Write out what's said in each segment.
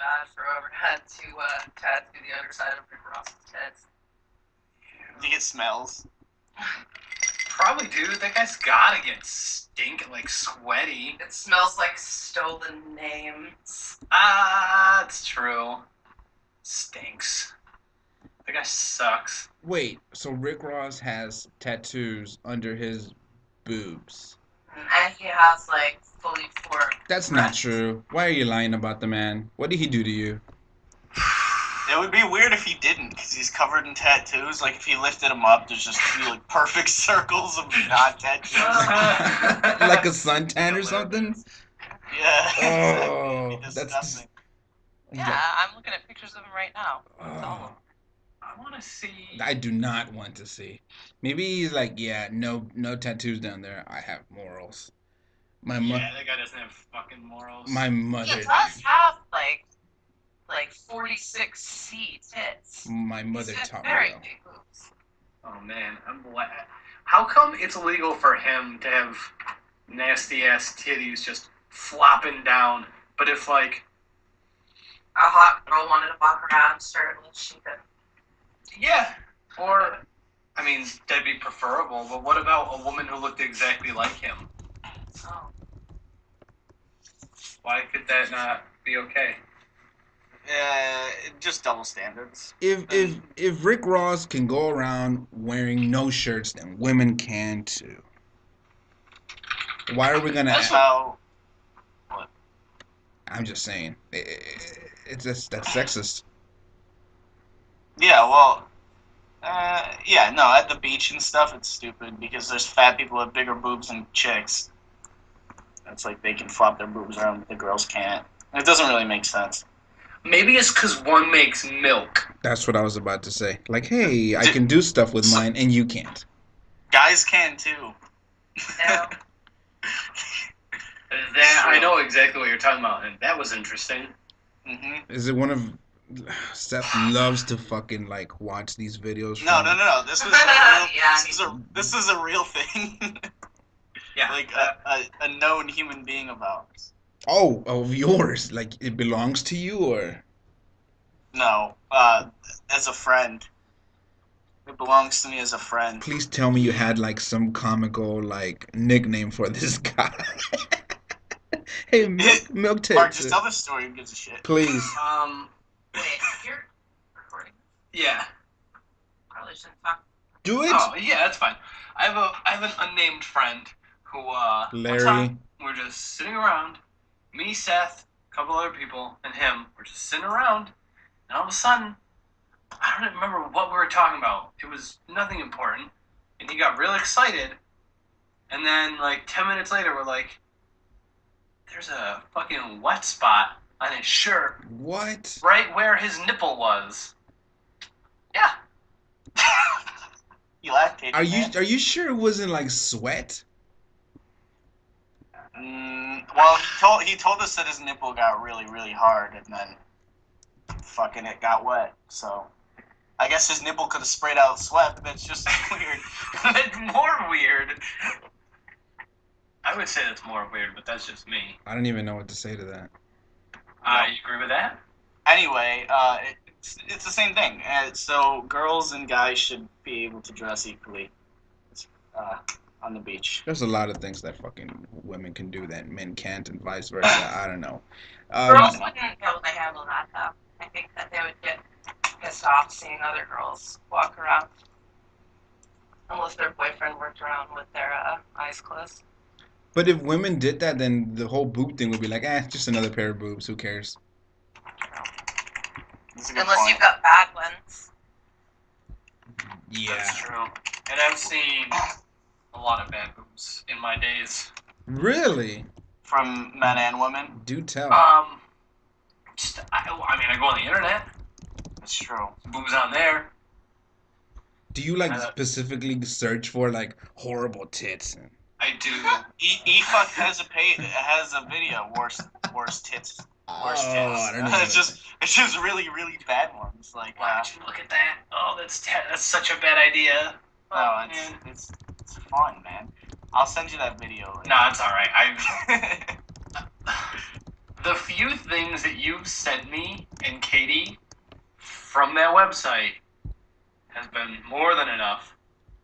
bad for whoever had to tattoo the underside of Rick Ross's tits. Do you get smells? Probably, dude. That guy's gotta get stinking, like sweaty. It smells like stolen names. Ah, it's true. Stinks. That guy sucks. Wait, so Rick Ross has tattoos under his boobs? And he has, like, fully formed. That's not true. Why are you lying about the man? What did he do to you? It would be weird if he didn't, because he's covered in tattoos. Like, if he lifted him up, there's just two, like, perfect circles of non-tattoos. Like a suntan or something? Yeah. Oh, That'd be that's disgusting. Yeah, I'm looking at pictures of him right now. Oh, I want to see. I do not want to see. Maybe he's like, yeah, no tattoos down there. I have morals. My Yeah, that guy doesn't have fucking morals. my He mother, does have, like 46C tits. my mother He's taught me very well. big boobs. Oh man, I'm glad. How come it's illegal for him to have nasty ass titties just flopping down, but if like, A hot girl wanted to walk around shirtless, she could. yeah, or I mean that'd be preferable. But what about a woman who looked exactly like him? Oh. Why could that not be okay? Just double standards. If Rick Ross can go around wearing no shirts, then women can too. Why are we gonna? That's how. I'm just saying, it's just that's sexist. Yeah, well, yeah, no, at the beach and stuff, it's stupid because there's fat people with bigger boobs than chicks. It's like they can flop their boobs around, but the girls can't. It doesn't really make sense. Maybe it's because one makes milk. That's what I was about to say. Like, hey, I can do stuff with mine, and you can't. Guys can too. No. That I know exactly what you're talking about, and that was interesting. Is it one of Seth loves to fucking like watch these videos? No. This was a real. Yeah, This is a real thing. Yeah, Like a known human being of ours. Oh, of yours. Like it belongs to you, or No, as a friend. It belongs to me as a friend. please tell me you had like some comical like nickname for this guy. Hey, milk Mark, tits. just tell the story. Who gives a shit? Please. Wait, you're recording. yeah. Probably shouldn't talk. Do it. Oh, yeah, that's fine. I have an unnamed friend who one Larry. time we're just sitting around, me, Seth, a couple other people, and him. We're just sitting around, and all of a sudden, I don't remember what we were talking about. It was nothing important, and he got real excited. And then, like 10 minutes later, we're like, "There's a fucking wet spot on his shirt, What? right where his nipple was." Yeah. You lactated. Are you sure it wasn't like sweat? Well, he told us that his nipple got really, really hard, and then fucking it got wet. So I guess his nipple could have sprayed out sweat, but that's just weird. That's more weird. I would say that's more weird, but that's just me. I don't even know what to say to that. You agree with that? Anyway, it's the same thing. So girls and guys should be able to dress equally on the beach. There's a lot of things that fucking women can do that men can't, and vice versa. I don't know. Girls wouldn't be able to handle that, though. I think that they would get pissed off seeing other girls walk around. Unless their boyfriend worked around with their eyes closed. But if women did that, then the whole boob thing would be like, just another pair of boobs. Who cares? That's a good Unless point. you've got bad ones. Yeah. That's true. And I've seen a lot of bad boobs in my days. Really? From men and women. Do tell. I mean, I go on the internet. That's true. Boobs on there. Do you like specifically search for like horrible tits? I do. eFuck has a video worst tits. Worst tits. I don't know. It's just really, really bad ones. Like Why would you look at that? Oh, that's such a bad idea. no, Oh, man. it's fun, man. I'll send you that video. No, it's all right. The few things that you've sent me and Kaytee from that website has been more than enough.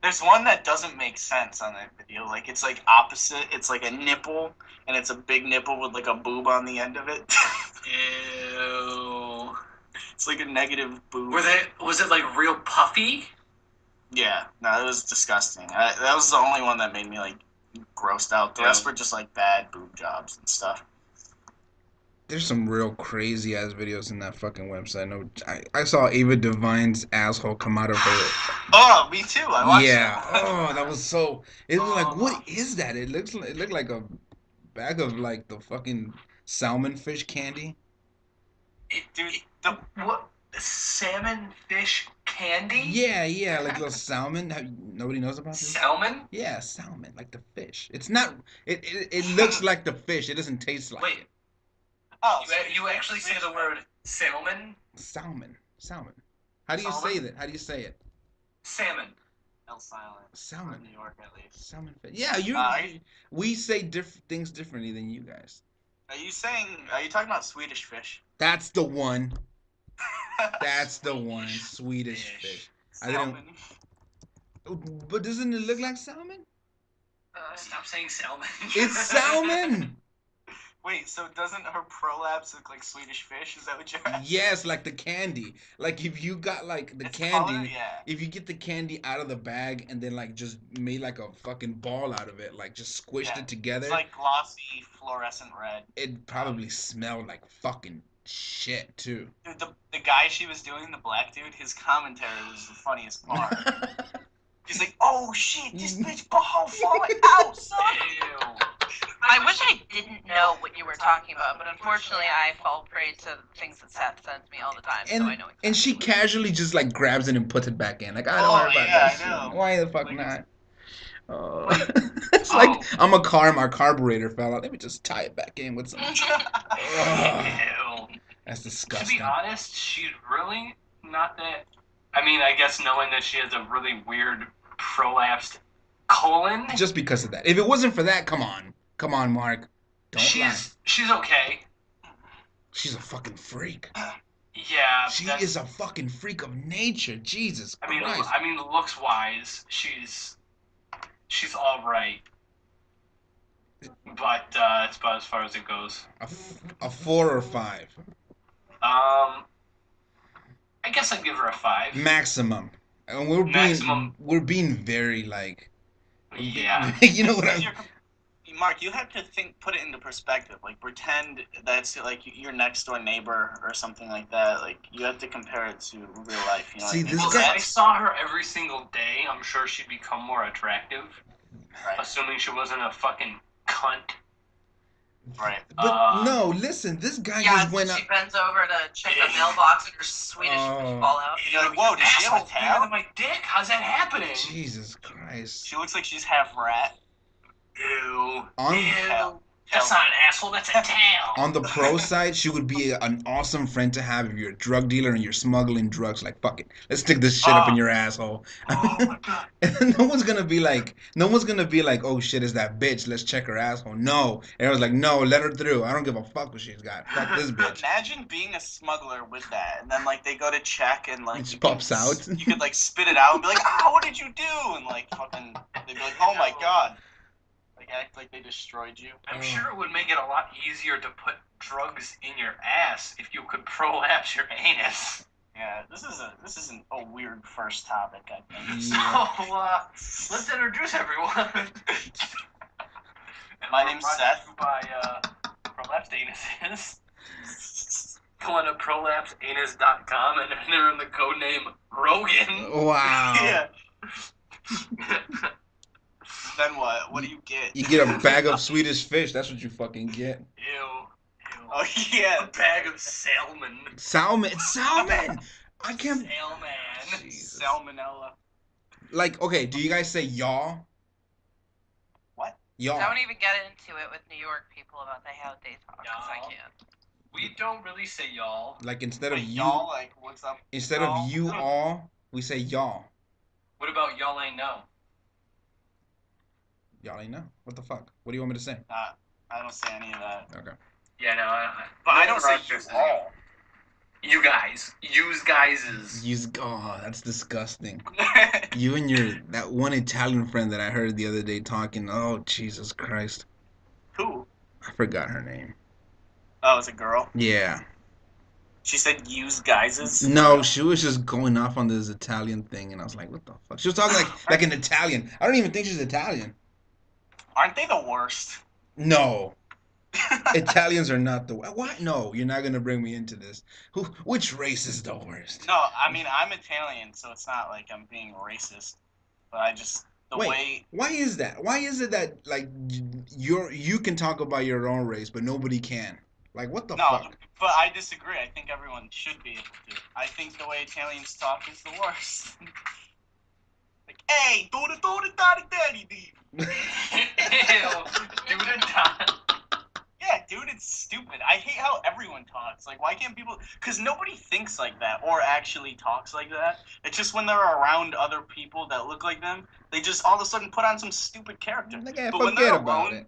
There's one that doesn't make sense on that video. Like, it's like opposite. It's like a nipple, and it's a big nipple with like a boob on the end of it. Ew. It's like a negative boob. Was it like real puffy? Yeah, no, it was disgusting. That was the only one that made me like grossed out. The rest were just like bad boob jobs and stuff. There's some real crazy ass videos in that fucking website. No, I saw Ava Devine's asshole come out of her. Oh, me too. I watched Yeah. that. Oh, that was so. It was like, what is that? It looked like a bag of like the fucking salmon fish candy. Dude, What? Salmon fish candy? Yeah, like little salmon. Nobody knows about this. Salmon? Yeah, salmon, like the fish. It's not. It looks like the fish. It doesn't taste like. Wait, oh, you actually say the word salmon? Salmon. How do you Salmon? say that? How do you say it? Salmon. L silent. Salmon. In New York, at least. Salmon fish. Yeah, we say things differently than you guys. Are you talking about Swedish fish? That's the one. That's the one. Swedish fish. Salmon. But doesn't it look like salmon? Stop saying salmon. It's salmon. Wait, so doesn't her prolapse look like Swedish fish? Is that what you're asking? Yes, like the candy. Like if you got like the It's candy, colored, yeah. if you get the candy out of the bag and then like just made like a fucking ball out of it, like just squished Yeah, it together, It's like glossy fluorescent red. it probably smelled like fucking shit too. Dude, the guy she was doing, the black dude, his commentary was the funniest part. He's like, "Oh shit, this bitch ball falling out, son." Ew. I wish I didn't know what you were talking about, but unfortunately I fall prey to things that Seth sends me all the time, so I know exactly. And she casually just like grabs it and puts it back in. Like, I don't Oh, worry about yeah, that I know. shit. Why the fuck Like, not? It's like my carburetor fell out. Let me just tie it back in with some. Ew. That's To disgusting. be honest, she's really not that. I mean, I guess knowing that she has a really weird prolapsed colon. Just because of that. If it wasn't for that, come on, Mark. Don't lie. She's okay. She's a fucking freak. Yeah. She is a fucking freak of nature. Jesus Christ. I mean, looks wise, she's all right. But it's about as far as it goes. A 4 or 5. I guess I'd give her a 5. Maximum. And we're being very like. Yeah. You know what I'm. Mark, you have to put it into perspective. Like, pretend that's like your next door neighbor or something like that. Like, you have to compare it to real life. You know See, what I mean? this Well, guy- if I saw her every single day, I'm sure she'd become more attractive. Right. Assuming she wasn't a fucking cunt. Right. But no, listen. This guy Yeah, just went up. she bends over to check the mailbox and her Swedish fish fall out. You're like, whoa, does she have a Asshole's bigger tail? than my dick? How's that happening? Jesus Christ. She looks like she's half rat. Ew. On- Ew. That's not an asshole, that's a tail. On the pro side, she would be an awesome friend to have if you're a drug dealer and you're smuggling drugs. Like, fuck it, let's stick this shit up in your asshole. Oh my god. And no one's gonna be like, oh shit, is that bitch? Let's check her asshole. No, everyone's like, no, let her through. I don't give a fuck what she's got. Fuck this bitch. Imagine being a smuggler with that, and then like they go to check, and like It just pops out. You could like spit it out and be like, what did you do? And like fucking, they'd be like, oh my god. Like act like they destroyed you. I'm sure it would make it a lot easier to put drugs in your ass if you could prolapse your anus. Yeah, this is a weird first topic, I think. So, let's introduce everyone. My name's Seth. By prolapsed anuses. Go on to prolapseanus.com and enter in the code name Rogan. Wow. Yeah. Then what? What do you get? You get a bag of Swedish fish. That's what you fucking get. Ew. Oh yeah, A bag of salmon. Salmon. It's salmon. I can't. Salmon. Jesus. salmonella. Like, okay, do you guys say y'all? What? Y'all. Don't even get into it with New York people about how they talk, 'cause I Y'all. can't. We don't really say y'all. Like instead of Wait, you, y'all, like, what's up? instead y'all? of you all, we say y'all. What about y'all ain't know? Y'all ain't know. What the fuck? What do you want me to say? I don't say any of that. Okay. Yeah, no. But I don't say you Rochester. all. You use guises. That's disgusting. You and that one Italian friend that I heard the other day talking. Oh, Jesus Christ. Who? I forgot her name. Oh, it's a girl. Yeah. She said use guises. No, she was just going off on this Italian thing, and I was like, what the fuck? She was talking like an Italian. I don't even think she's Italian. Aren't they the worst? No. Italians are not the what? No, you're not gonna bring me into this. Which race is the worst? No, I mean I'm Italian, so it's not like I'm being racist. But I just Wait, why is that? Why is it that like you can talk about your own race, but nobody can? Like what the fuck? But I disagree. I think everyone should be able to. I think the way Italians talk is the worst. Like, hey, do the daddy. Ew, dude and dot. Yeah, dude, it's stupid. I hate how everyone talks. Like, why can't people? Because nobody thinks like that or actually talks like that. It's just when they're around other people that look like them, they just all of a sudden put on some stupid character. Like, yeah, but when forget they're about alone, it.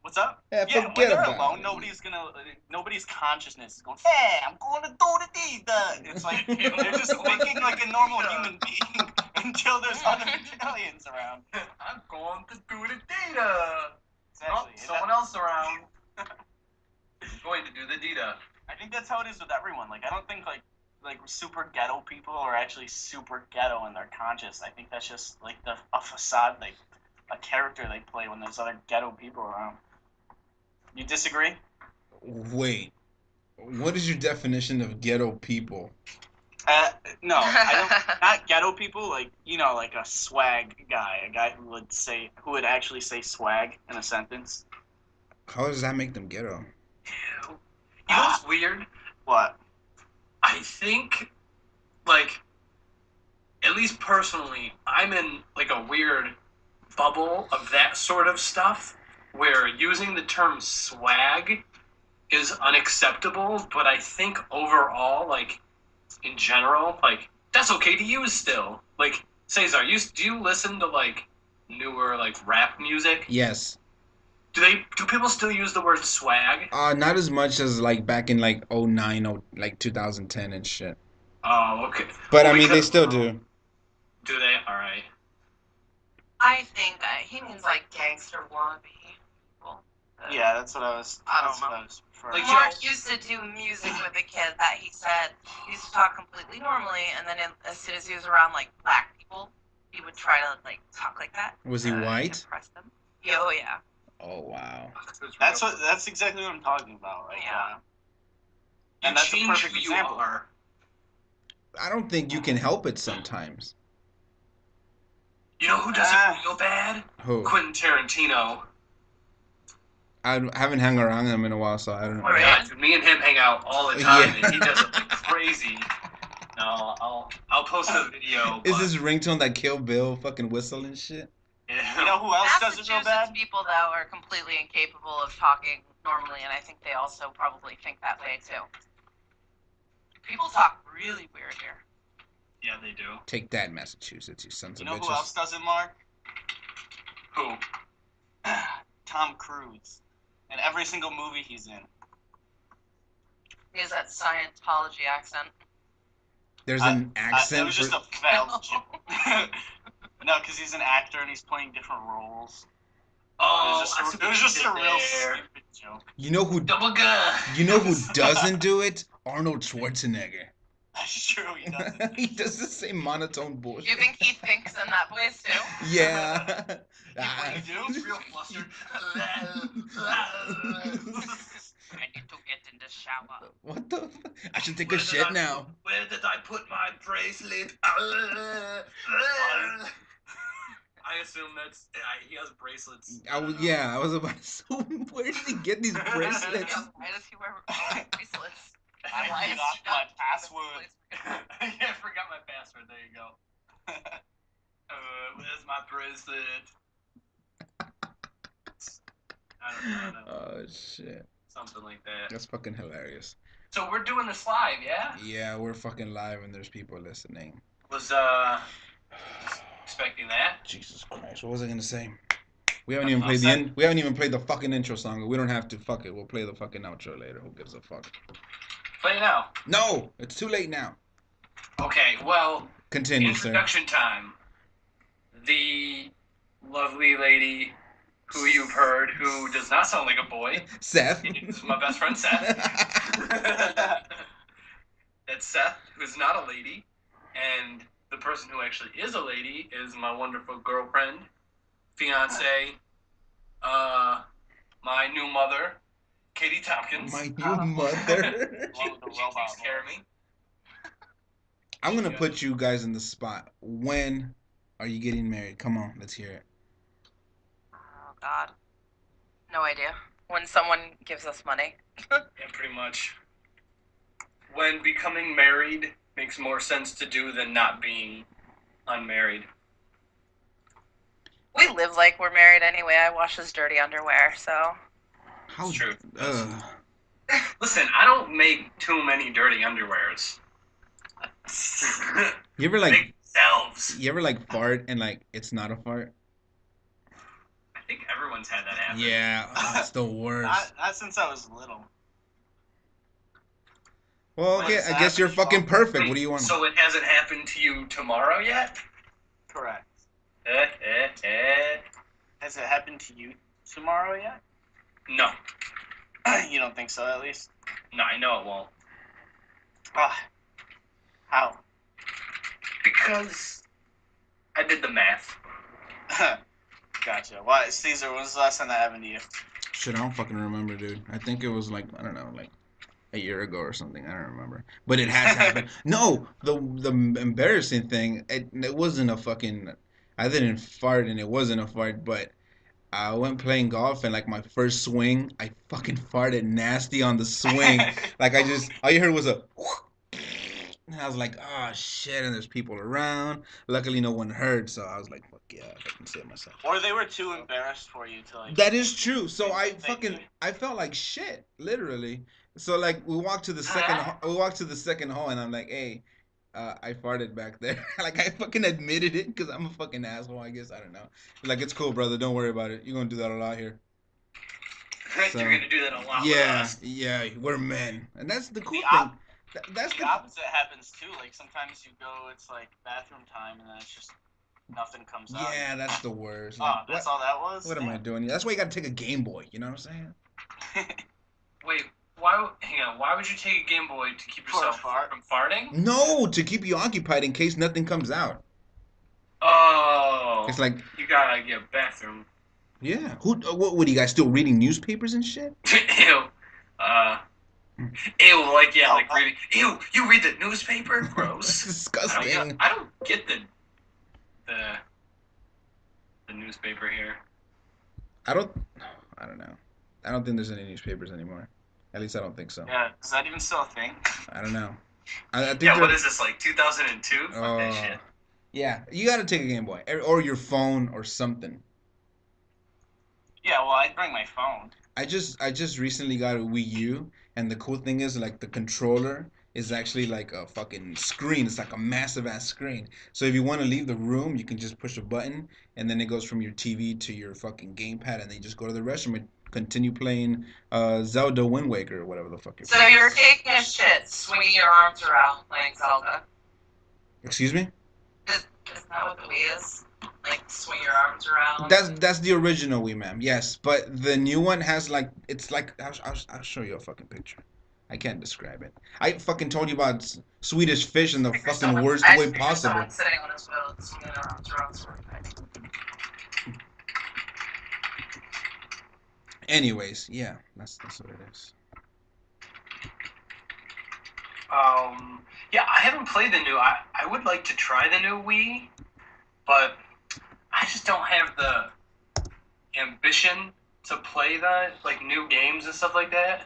what's up? Yeah, when forget they're about alone, it. nobody's consciousness is going, hey, I'm going to do the deed. It's like, they're just thinking like a normal human being until there's other Italians around. I'm going to do the data. Exactly. Someone else around. Going to do the data. I think that's how it is with everyone. Like, I don't think like super ghetto people are actually super ghetto and they're conscious. I think that's just like a facade, like a character they play when there's other ghetto people around. You disagree? Wait, what is your definition of ghetto people? No, I don't. Not ghetto people. Like like a swag guy, a guy who would actually say swag in a sentence. How does that make them ghetto? You know what's weird? What? I think, like, at least personally, I'm in like a weird bubble of that sort of stuff where using the term swag is unacceptable, but I think overall, like, in general, like, that's okay to use still. Like, Cesar, do you listen to, like, newer, like, rap music? Yes. Do people still use the word swag? Not as much as like back in like '09 or like 2010 and shit. Oh, okay. But I mean, they still do. Do they? All right. I think he means like gangster wannabe people. Yeah, that's what I was. That's what I was referring. Like, Mark used to do music with a kid that he said he used to talk completely normally, and then as soon as he was around like black people, he would try to like talk like that. Was he white? Impress them. Yeah, oh yeah. Oh wow. That's exactly what I'm talking about. Like, Yeah. And that's a change perfect who you example. are. I don't think you can help it sometimes. You know who doesn't feel bad? Who? Quentin Tarantino. I haven't hung around him in a while, so I don't know. Oh my God, dude, me and him hang out all the time, and he does it like crazy. No, I'll post a video. Is this ringtone that Kill Bill fucking whistle and shit? Yeah. You know who else does it real bad? Massachusetts people though are completely incapable of talking normally, and I think they also probably think that way too. People talk really weird here. Yeah, they do. Take that, Massachusetts, you sons of You know bitches. who else does it, Mark? Who? Tom Cruise. In every single movie he's in. He has that Scientology accent. There's an It accent was just for... a failed joke. No, because he's an actor and he's playing different roles. Oh, it was just a real stupid joke. You know who? Double gun. You know who doesn't do it? Arnold Schwarzenegger. That's true, he doesn't. He does the same monotone bullshit. You think he thinks in that voice too? Yeah. What do you do? He's real flustered. I need to get in the shower. What the? I should take a shit now. Where did I put my bracelet? I assume that's he has bracelets. I was about to say, where did he get these bracelets? Yeah, why does he wear bracelets? I forgot my password. I forgot my password. There you go. Where's my bracelet? I don't know. Oh shit. Something like that. That's fucking hilarious. So we're doing this live, yeah? Yeah, we're fucking live and there's people listening. Was expecting that. Jesus Christ, what was I gonna say? We haven't even played we haven't even played the fucking intro song. We don't have to. Fuck it. We'll play the fucking outro later. Who gives a fuck? Play it now. No, it's too late now. Okay, well, Continue, sir. introduction time. The lovely lady who you've heard, who does not sound like a boy, Seth. is my best friend Seth. That's Seth, who's not a lady, and the person who actually is a lady is my wonderful girlfriend, fiance, my new mother, Kaytee Tompkins. My new mother. She takes care of me. I'm gonna put you guys in the spot. When are you getting married? Come on, let's hear it. Oh God, no idea. When someone gives us money. Yeah, pretty much. When becoming married makes more sense to do than not being unmarried. We live like we're married anyway. I wash his dirty underwear, so. How? It's true. Uh, Listen, I don't make too many dirty underwears. you ever like? Make themselves. You ever like fart and like it's not a fart? I think everyone's had that happen. Yeah, it's the worst. Not since I was little. Well, okay, I guess you're fucking perfect. What do you want? So it hasn't happened to you tomorrow yet? Correct. Has it happened to you tomorrow yet? No. You don't think so, at least? No, I know it won't. Ah. How? Because I did the math. Gotcha. Why, Caesar, when was the last time that happened to you? Shit, I don't fucking remember, dude. I think it was like, I don't know, like a year ago or something. I don't remember. But it has happened. No, the embarrassing thing, it wasn't a fucking, I didn't fart and it wasn't a fart, but I went playing golf and like my first swing, I fucking farted nasty on the swing. Like all you heard was a and I was like, oh shit, and there's people around. Luckily no one heard, so I was like, fuck yeah, I can save myself. Or they were too embarrassed for you to like. That is true. So Thank you. I felt like shit, literally. So like we walked to the second hole and I'm like, hey, I farted back there. Like I fucking admitted it because I'm a fucking asshole, I guess. I don't know. Like it's cool, brother. Don't worry about it. You're gonna do that a lot here. So, You're gonna do that a lot with yeah, us. yeah, we're men, and that's the cool The thing. That's The opposite happens too. Like sometimes you go, it's like bathroom time, and then it's just nothing comes out. Yeah, that's the worst. Oh, Like, that's all that was. what am I doing? That's why you gotta take a Game Boy. You know what I'm saying? Wait, hang on, why would you take a Game Boy to keep For a yourself fart? from farting? No, to keep you occupied in case nothing comes out. Oh. It's like, You gotta get a bathroom. yeah. What are you guys still reading newspapers and shit? Ew. Like reading. Ew, you read the newspaper? It's Gross. disgusting. I don't get the newspaper here. I don't know. I don't think there's any newspapers anymore. At least I don't think so. Yeah, is that even still a thing? I don't know. I think Yeah, what is this, like 2002? Fuck that shit. Yeah, you gotta take a Game Boy or your phone or something. Yeah, well, I'd bring my phone. I just recently got a Wii U, and the cool thing is like the controller is actually like a fucking screen. It's like a massive ass screen. So if you want to leave the room, you can just push a button, and then it goes from your TV to your fucking gamepad, and then you just go to the restroom and continue playing Zelda Wind Waker or whatever the fuck you're So playing. you're taking a shit, swinging your arms around, playing Zelda. Excuse me? Isn't that what the Wii is? Like, swing your arms around? That's the original Wii, ma'am. Yes, but the new one has like it's like I'll show you a fucking picture. I can't describe it. I fucking told you about Swedish Fish in the fucking worst way possible. Someone sitting on his boat, swinging their arms around, sort of thing. Anyways, yeah, that's what it is. Yeah, I haven't played the new. I would like to try the new Wii, but I just don't have the ambition to play that, like new games and stuff like that.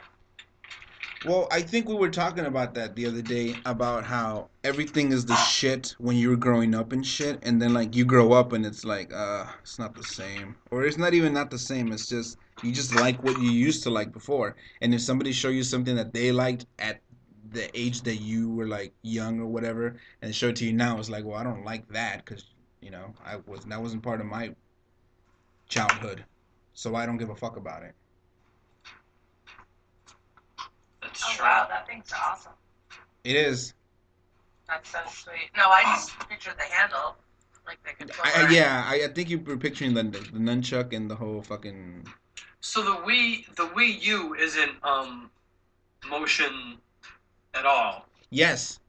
Well, I think we were talking about that the other day about how everything is the shit when you were growing up and shit, and then like you grow up and it's like, it's not the same, or it's not even not the same. It's just you just like what you used to like before, and if somebody show you something that they liked at the age that you were like young or whatever, and show it to you now, it's like, well, I don't like that because that wasn't part of my childhood, so I don't give a fuck about it. That's Oh true. wow, that thing's awesome. It is. That's so sweet. No, I just pictured the handle, like the controller. Yeah, I think you were picturing the nunchuck and the whole fucking. So the Wii U isn't motion at all. Yes,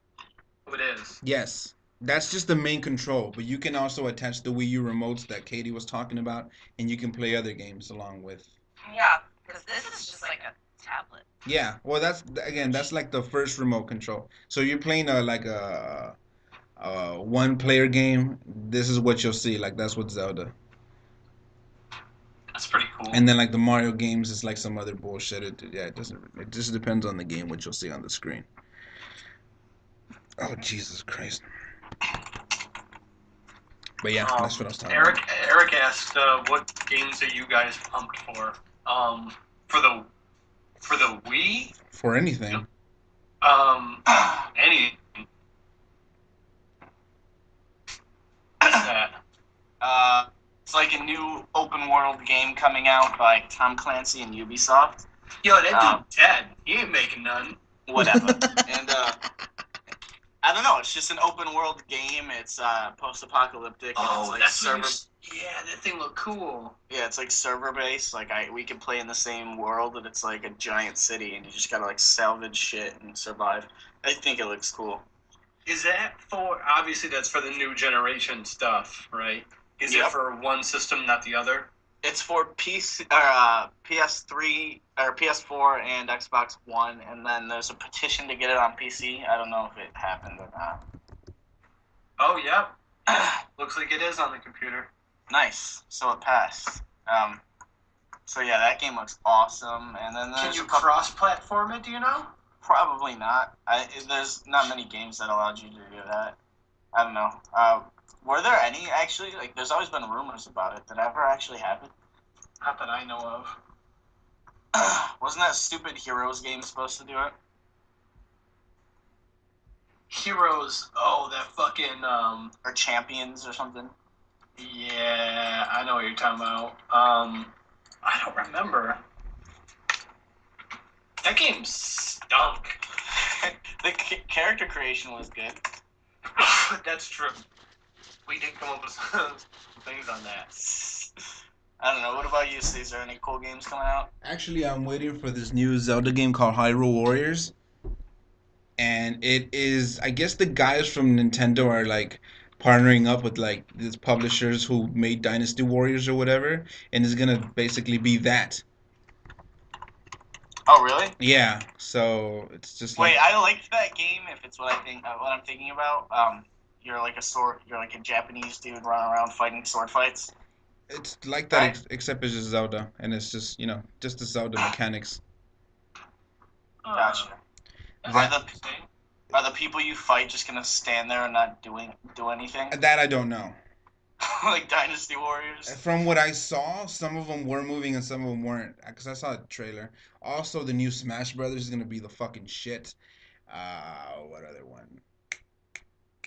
Oh, it is. yes. That's just the main control, but you can also attach the Wii U remotes that Katie was talking about, and you can play other games along with. Yeah, because this is just like a tablet. Yeah, well, that's like the first remote control. So you're playing a one player game. This is what you'll see. Like that's what Zelda. That's pretty cool. And then like the Mario games is like some other bullshit. Yeah, it doesn't. It just depends on the game what you'll see on the screen. Oh Jesus Christ! But yeah, that's what I was talking Eric about. Eric asked, what games are you guys pumped for? For the Wii, For anything. any. What's that? It's like a new open world game coming out by Tom Clancy and Ubisoft. Yo, that dude dead. He ain't making none. Whatever. And I don't know. It's just an open world game. It's post-apocalyptic. And it's like that thing looked cool. Yeah, it's like server based. Like we can play in the same world, and it's like a giant city, and you just gotta like salvage shit and survive. I think it looks cool. Is that for? Obviously, that's for the new generation stuff, right? Is it for one system, not the other? It's for PS3 or PS4 and Xbox One, and then there's a petition to get it on PC. I don't know if it happened or not. Oh, yeah. Looks like it is on the computer. Nice. So it passed. So yeah, that game looks awesome. And then can you cross-platform it? Do you know? Probably not. There's not many games that allowed you to do that. I don't know. Were there any actually? Like, there's always been rumors about it. Did it ever actually happen? Not that I know of. Wasn't that stupid Heroes game supposed to do it? Heroes. Oh, that fucking or Champions or something. Yeah, I know what you're talking about. I don't remember. That game stunk. The character creation was good. That's true. We did come up with some things on that. I don't know. What about you? Is there any cool games coming out? Actually, I'm waiting for this new Zelda game called Hyrule Warriors. And it is, I guess the guys from Nintendo are like partnering up with like these publishers who made Dynasty Warriors or whatever, and it's gonna basically be that. Oh, really? Yeah. So it's just Wait, I liked that game. If it's what I'm thinking about. You're like a Japanese dude running around fighting sword fights. It's like that, right? except it's just Zelda, and it's just just the Zelda mechanics. Gotcha. Are the people you fight just gonna stand there and not do anything? That I don't know. Like Dynasty Warriors. From what I saw, some of them were moving and some of them weren't. Because I saw a trailer. Also, the new Smash Brothers is gonna be the fucking shit. What other one?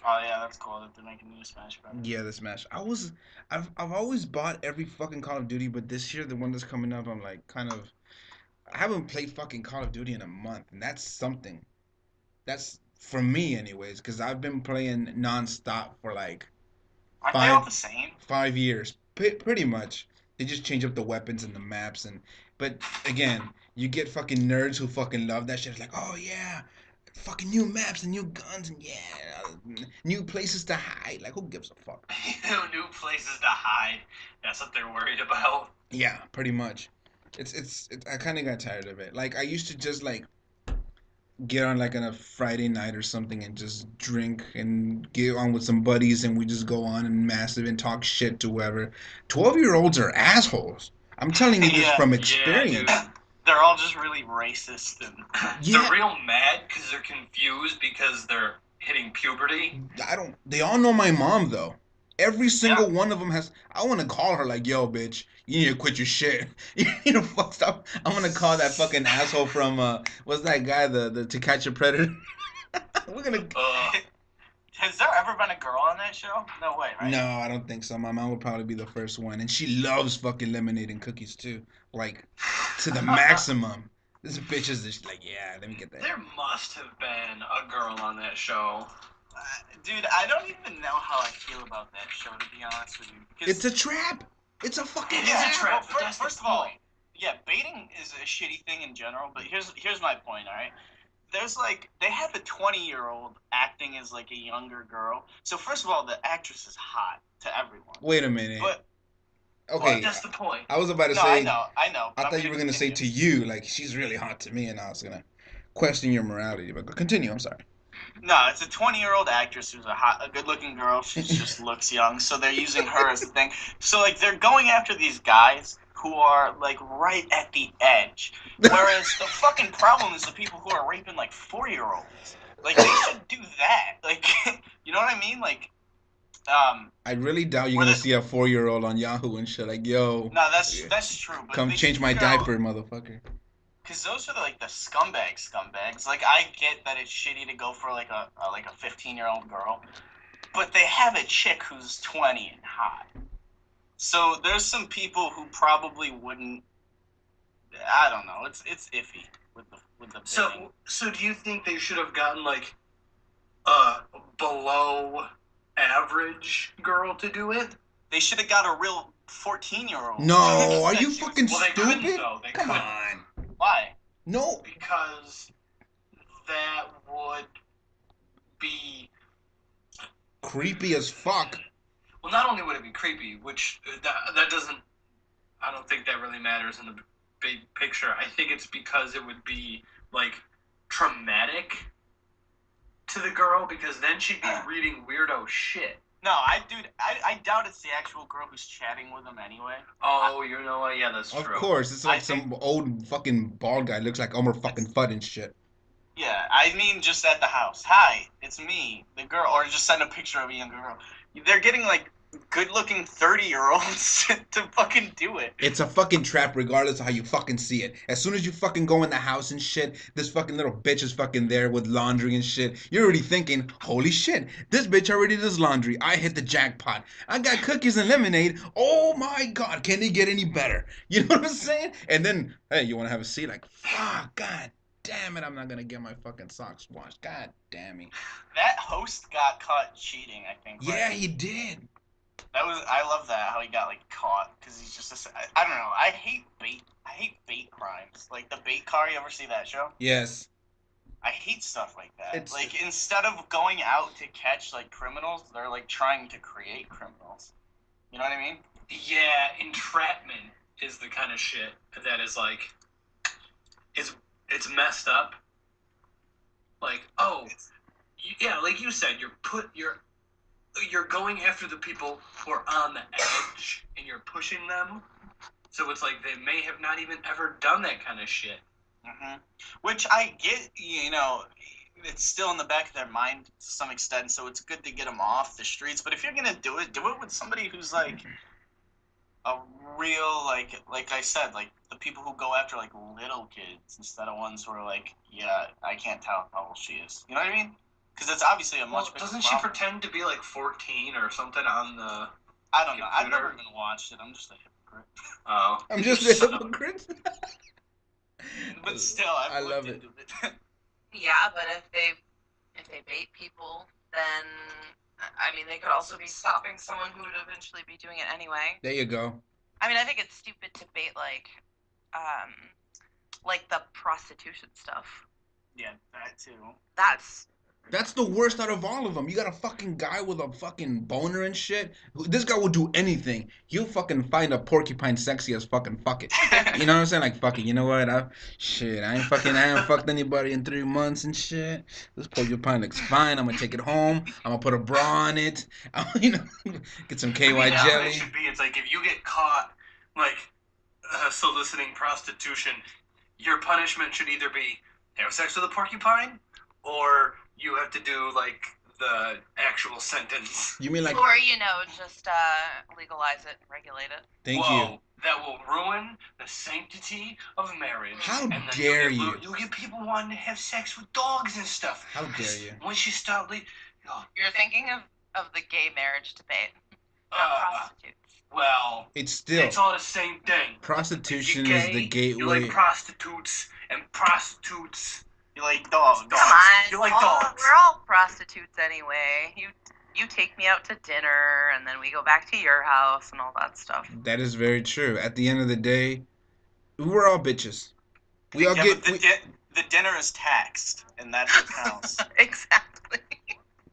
Oh yeah, that's cool that they're making a new Smash Brothers. Yeah, the Smash. I've always bought every fucking Call of Duty, but this year the one that's coming up, I'm like I haven't played fucking Call of Duty in a month, and that's something. That's for me, anyways, because I've been playing nonstop for like Aren't they all the same? 5 years, pretty much. They just change up the weapons and the maps, but again, you get fucking nerds who fucking love that shit. It's like, oh yeah, fucking new maps and new guns and yeah, new places to hide. Like, who gives a fuck? New places to hide. That's what they're worried about. Yeah, pretty much. It's I kind of got tired of it. Like, I used to just like get on like on a Friday night or something and just drink and get on with some buddies and we just go on and massive and talk shit to whoever. 12-year-olds are assholes. I'm telling you this from experience. Yeah, they're all just really racist and they're real mad because they're confused because they're hitting puberty. They all know my mom though. Every single one of them has. I want to call her like, yo, bitch, you need to quit your shit. You know, fuck stop. I want to call that fucking asshole from what's that guy, the To Catch a Predator? We're gonna. Has there ever been a girl on that show? No way, right? No, I don't think so. My mom would probably be the first one, and she loves fucking lemonade and cookies too, like to the maximum. This bitch is just like, yeah, let me get that. There must have been a girl on that show. Dude, I don't even know how I feel about that show, to be honest with you. Because It's a trap. It's a fucking It is a trap. Well, That's first the of all, point. yeah, baiting is a shitty thing in general. But here's my point. All right, there's like they have a 20-year-old acting as like a younger girl. So first of all, the actress is hot to everyone. Wait a minute. But okay, That's the point. I was about to no, say. I know. I thought you were gonna say to you, like, she's really hot to me, and I was gonna question your morality. But continue. I'm sorry. No, it's a 20-year-old actress who's a good-looking girl. She just looks young, so they're using her as the thing. So like they're going after these guys who are like right at the edge. Whereas the fucking problem is the people who are raping like 4-year-olds. Like they should do that. Like you know what I mean? Like I really doubt you're gonna see a 4-year-old on Yahoo and shit. Like, yo, no, that's true. But come they change should my figure out- diaper, motherfucker. Cause those are like the scumbags. Like I get that it's shitty to go for like a 15-year-old girl, but they have a chick who's 20 and hot. So there's some people who probably wouldn't. I don't know. It's iffy with the bidding. So do you think they should have gotten like a below average girl to do it? They should have got a real 14-year-old. No, are you fucking Well, they couldn't, stupid? though. They Come couldn't. on. Why? No. Because that would be Creepy as fuck. well. Not only would it be creepy, which that doesn't. I don't think that really matters in the big picture. I think it's because it would be like traumatic to the girl because then she'd be reading weirdo shit. No, I doubt it's the actual girl who's chatting with him anyway. Oh, you know what? Yeah, that's Of true. course, it's like I think- some old fucking bald guy looks like Elmer fucking Fudd and shit. Yeah, I mean just at the house. Hi, it's me, the girl, or just send a picture of a younger girl. They're getting like good-looking 30-year-olds to fucking do it. It's a fucking trap regardless of how you fucking see it. As soon as you fucking go in the house and shit, this fucking little bitch is fucking there with laundry and shit. You're already thinking, holy shit, this bitch already does laundry. I hit the jackpot. I got cookies and lemonade. Oh my god, can they get any better? You know what I'm saying? And then, hey, you want to have a seat? Like, fuck, god damn it, I'm not gonna get my fucking socks washed. God damn it. That host got caught cheating, I think. Yeah, right? he did. I love that how he got like caught because he's just I don't know. I hate bait crimes. Like the bait car. You ever see that show? Yes. I hate stuff like that. It's- Like instead of going out to catch like criminals, they're like trying to create criminals. You know what I mean? Yeah, entrapment is the kind of shit that is like, it's messed up. Like, oh, yeah, like you said, you're going after the people who are on the edge, and you're pushing them. So it's like they may have not even ever done that kind of shit. Mm-hmm. Which I get. You know, it's still in the back of their mind to some extent. So it's good to get them off the streets. But if you're gonna do it with somebody who's like a real like I said, like the people who go after like little kids instead of ones who are like, yeah, I can't tell how old she is. You know what I mean? Because it's obviously a much bigger Doesn't she problem. pretend to be like 14 or something on the? I don't know. I've computer? never even watched it. I'm just a hypocrite. Oh, I'm just a hypocrite. But still, I I've love looked it. into it. Yeah, but if they bait people, then I mean they could also be stopping someone who would eventually be doing it anyway. There you go. I mean, I think it's stupid to bait like the prostitution stuff. Yeah, that too. That's the worst out of all of them. You got a fucking guy with a fucking boner and shit. This guy will do anything. He'll fucking find a porcupine sexy as fucking fuck it. You know what I'm saying? Like, fuck it. You know what? I ain't fucked anybody in 3 months and shit. This porcupine looks fine. I'm gonna take it home. I'm gonna put a bra on it. You know, get some KY I mean, that's what jelly. it should be. It's like if you get caught like soliciting prostitution, your punishment should either be have sex with a porcupine or you have to do like the actual sentence. You mean like? Or just legalize it and regulate it. Thank Whoa, you. that will ruin the sanctity of marriage. How and then dare you'll you. You'll get people wanting to have sex with dogs and stuff. How dare you. Once you start, You're thinking of the gay marriage debate, not prostitutes. Well, It's still it's all the same thing. prostitution If you're is the gay, you gateway. like prostitutes, and prostitutes. You like dogs. Dogs. Come on, You like dogs. we're all prostitutes anyway. You take me out to dinner, and then we go back to your house and all that stuff. That is very true. At the end of the day, we're all bitches. We all Yeah, get. but the dinner is taxed, and that's what counts. Exactly.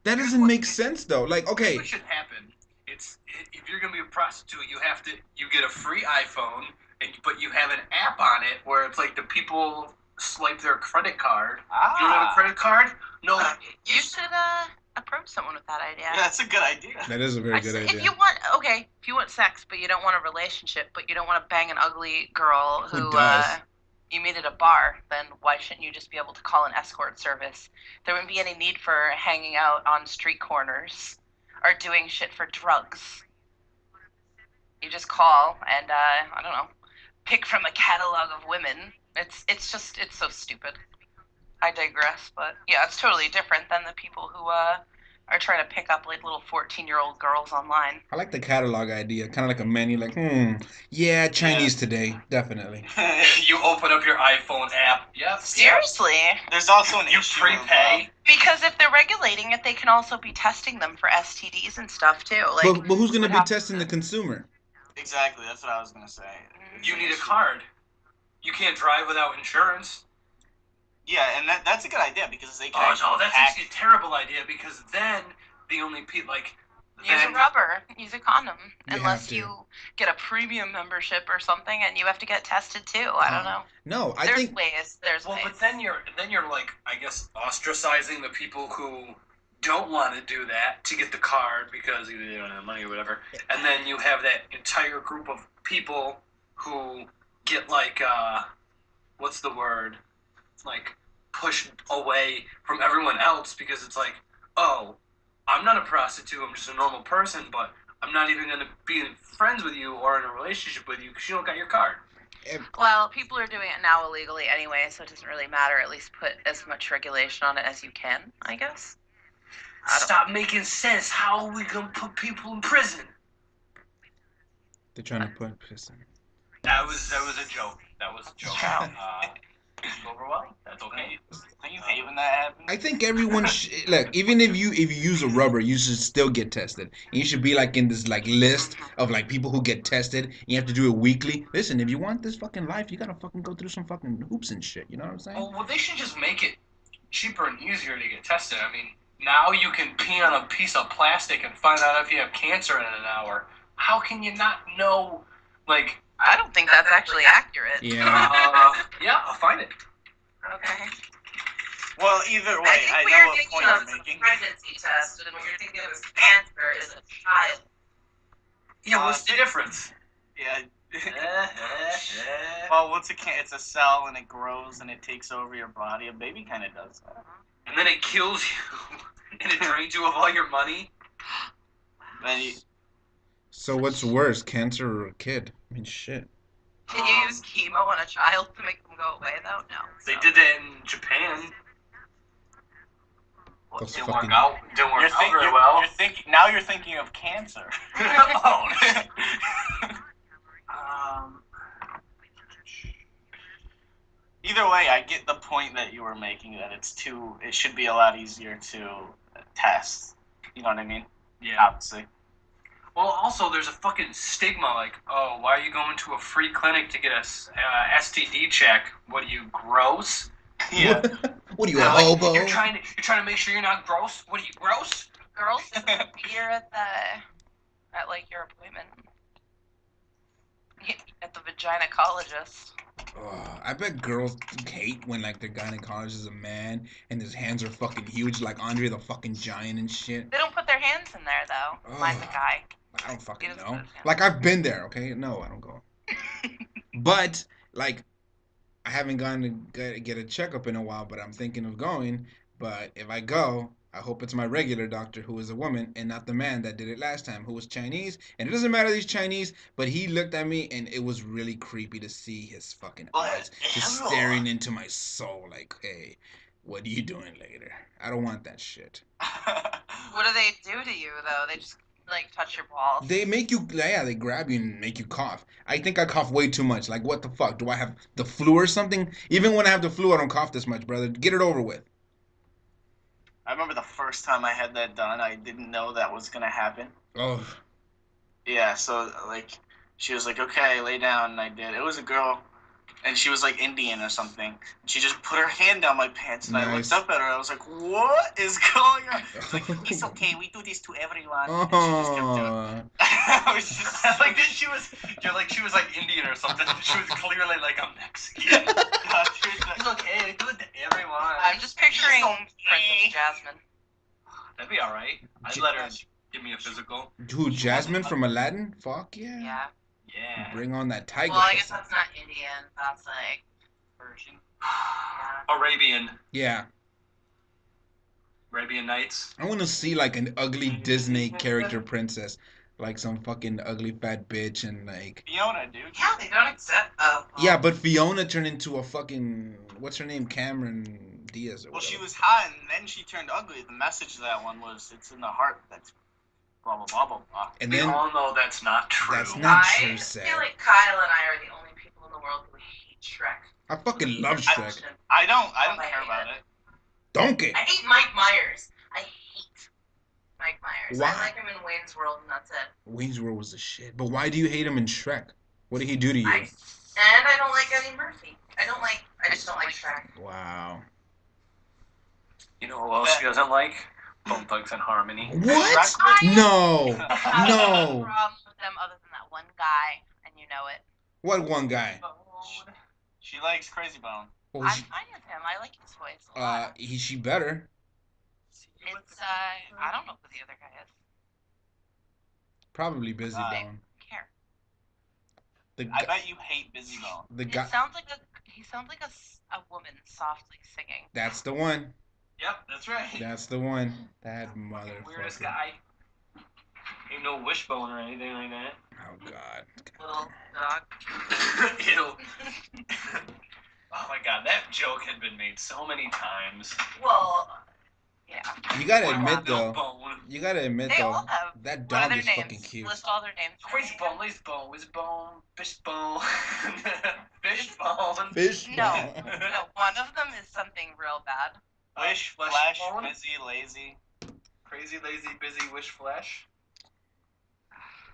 That doesn't make sense though. Like, Here's okay, what should happen. It's if you're gonna be a prostitute, you get a free iPhone, but you have an app on it where it's like the people swipe their credit card. You don't have a credit card? No. You should approach someone with that idea. Yeah, that's a good idea. that is a very good If idea. you want sex, but you don't want a relationship, but you don't want to bang an ugly girl Who who does? you meet at a bar, then why shouldn't you just be able to call an escort service? There wouldn't be any need for hanging out on street corners or doing shit for drugs. You just call and I don't know, pick from a catalog of women. It's so stupid. I digress, but yeah, it's totally different than the people who are trying to pick up like little 14-year-old girls online. I like the catalog idea, kind of like a menu. Like, yeah, Chinese today, definitely. You open up your iPhone app. Yep. Seriously. There's also an You issue. prepay. Because if they're regulating it, they can also be testing them for STDs and stuff too. Like, But who's gonna what be happens testing the is- consumer? Exactly, that's what I was gonna say. You need a card. You can't drive without insurance. Yeah, and that's a good idea because they can. Oh actually no, that's hack- actually a terrible idea because then the only people like Use a rubber. Use a condom. You have Unless to. you get a premium membership or something, and you have to get tested too. I don't know. No, I There's think ways. There's Well, ways. but then you're like I guess ostracizing the people who don't want to do that to get the card because they don't have money or whatever, and then you have that entire group of people who get like what's the word? Like pushed away from everyone else because it's like, oh, I'm not a prostitute. I'm just a normal person, but I'm not even going to be friends with you or in a relationship with you because you don't got your card. Well, people are doing it now illegally anyway, so it doesn't really matter. At least put as much regulation on it as you can, I guess. Stop making sense. How are we going to put people in prison? they're trying to put piss in. That was a joke. That was a joke. Wow. Over well. That's okay. Don't you hate when that happens? I think everyone look. Even if you use a rubber, you should still get tested. And you should be like in this like list of like people who get tested. And you have to do it weekly. Listen, if you want this fucking life, you gotta fucking go through some fucking hoops and shit. You know what I'm saying? Well, they should just make it cheaper and easier to get tested. I mean, now you can pee on a piece of plastic and find out if you have cancer in an hour. How can you not know? Like, I don't think that's actually accurate. Yeah. yeah, I'll find it. Okay. Well, either way, I think I what know you're what thinking point of you're is a making. pregnancy test, and what you're thinking of is cancer is a child. Yeah, what's the difference? Yeah. Well, it's a cell and it grows and it takes over your body. A baby kind of does that. And then it kills you, and it drains you of all your money. Then you, So what's worse, cancer or a kid? I mean, shit. Can you use chemo on a child to make them go away, though? No. They did that in Japan. Those Didn't fucking- work out. Didn't work you're, out think, very you're, well. you're thinking now. You're thinking of cancer. Oh. Either way, I get the point that you were making. That it should be a lot easier to test. You know what I mean? Yeah. Obviously. Well, also, there's a fucking stigma like, oh, why are you going to a free clinic to get a STD check? What are you, gross? Yeah. What are you, a Like, hobo? You're trying to make sure you're not gross. What are you, gross? Girls disappear at like your appointment at the vaginacologist. Ugh, I bet girls hate when like their gynecologist is a man and his hands are fucking huge like Andre the fucking Giant and shit. They don't put their hands in there though. Mine's a Ugh. guy. I don't fucking He doesn't know. put his hands Like I've been there, okay? No, I don't go. But like I haven't gone to get a checkup in a while, but I'm thinking of going. But if I go, I hope it's my regular doctor who is a woman and not the man that did it last time who was Chinese. And it doesn't matter he's Chinese, but he looked at me and it was really creepy to see his fucking eyes just staring into my soul like, hey, what are you doing later? I don't want that shit. What do they do to you though? They just like touch your balls. They make you, yeah, they grab you and make you cough. I think I cough way too much. Like, what the fuck? Do I have the flu or something? Even when I have the flu, I don't cough this much, brother. Get it over with. I remember the first time I had that done, I didn't know that was gonna happen. Oh, Yeah, so like she was like, "Okay, lay down," and I did. It was a girl, and she was like Indian or something. She just put her hand down my pants, and I looked nice. up at her. I was like, "What is going on?" She's like, "It's okay. We do this to everyone." And she just kept doing it. Oh, I was just Like that she was, you're like she was like Indian or something. She was clearly like a Mexican. Yeah, she was like, It's okay, do it to everyone. I'm just picturing okay. Princess Jasmine. That'd be all right. I'd let her give me a physical. dude, Jasmine from Aladdin? Fuck yeah. Yeah. Yeah. Bring on that tiger. Well, I guess pussy. that's not Indian. That's like Version. yeah. Arabian. Yeah. Arabian Nights. I want to see like an ugly Disney character princess. Like some fucking ugly fat bitch and like. Fiona, dude. Yeah, they don't accept. Oh. Well, Yeah, but Fiona turned into a fucking. What's her name? Cameron Diaz or Well, she whatever. was hot, and then she turned ugly. The message of that one was, "It's in the heart." That's blah blah blah blah blah. And We then. all know that's not true. That's not I true, Seth. feel like Kyle and I are the only people in the world who hate Shrek. I fucking love Shrek. I don't I care hate about it. it. Donkey. I hate Mike Myers. I hate Mike Myers. Why? I like him in Wayne's World, and that's it. Wayne's World was the shit. But why do you hate him in Shrek? What did he do to you? And I don't like Eddie Murphy. I just don't like Shrek. Wow. You know who else she doesn't like? Bone Thugs and Harmony. What? I No. have no No. problem with them other than that one guy, and you know it. What one guy? She likes Crazy Bone. Oh, I'm fine with him. I like his voice a lot. she better. It's I don't know who the other guy is. Probably Busy Uh, Bone. I don't care. The I guy. bet you hate Busy Bone. The He guy. sounds like a woman softly singing. That's the one. Yep, that's right. That's the one. That Weirdest motherfucker. guy. Ain't no wishbone or anything like that. Oh God. Little dog. Ew. Oh my god, that joke had been made so many times. Well, yeah. You gotta What admit about no though. bone? You gotta admit They though. all have. That What are dog their is names? fucking cute. List all their names. for Crazy me. bone, lazy bone, whiz bone, fish bone, fish bone. Fish. No. No, one of them is something real bad. Wish, Flesh Flash, Bone? Busy, Lazy. Crazy, lazy, busy, wish flesh.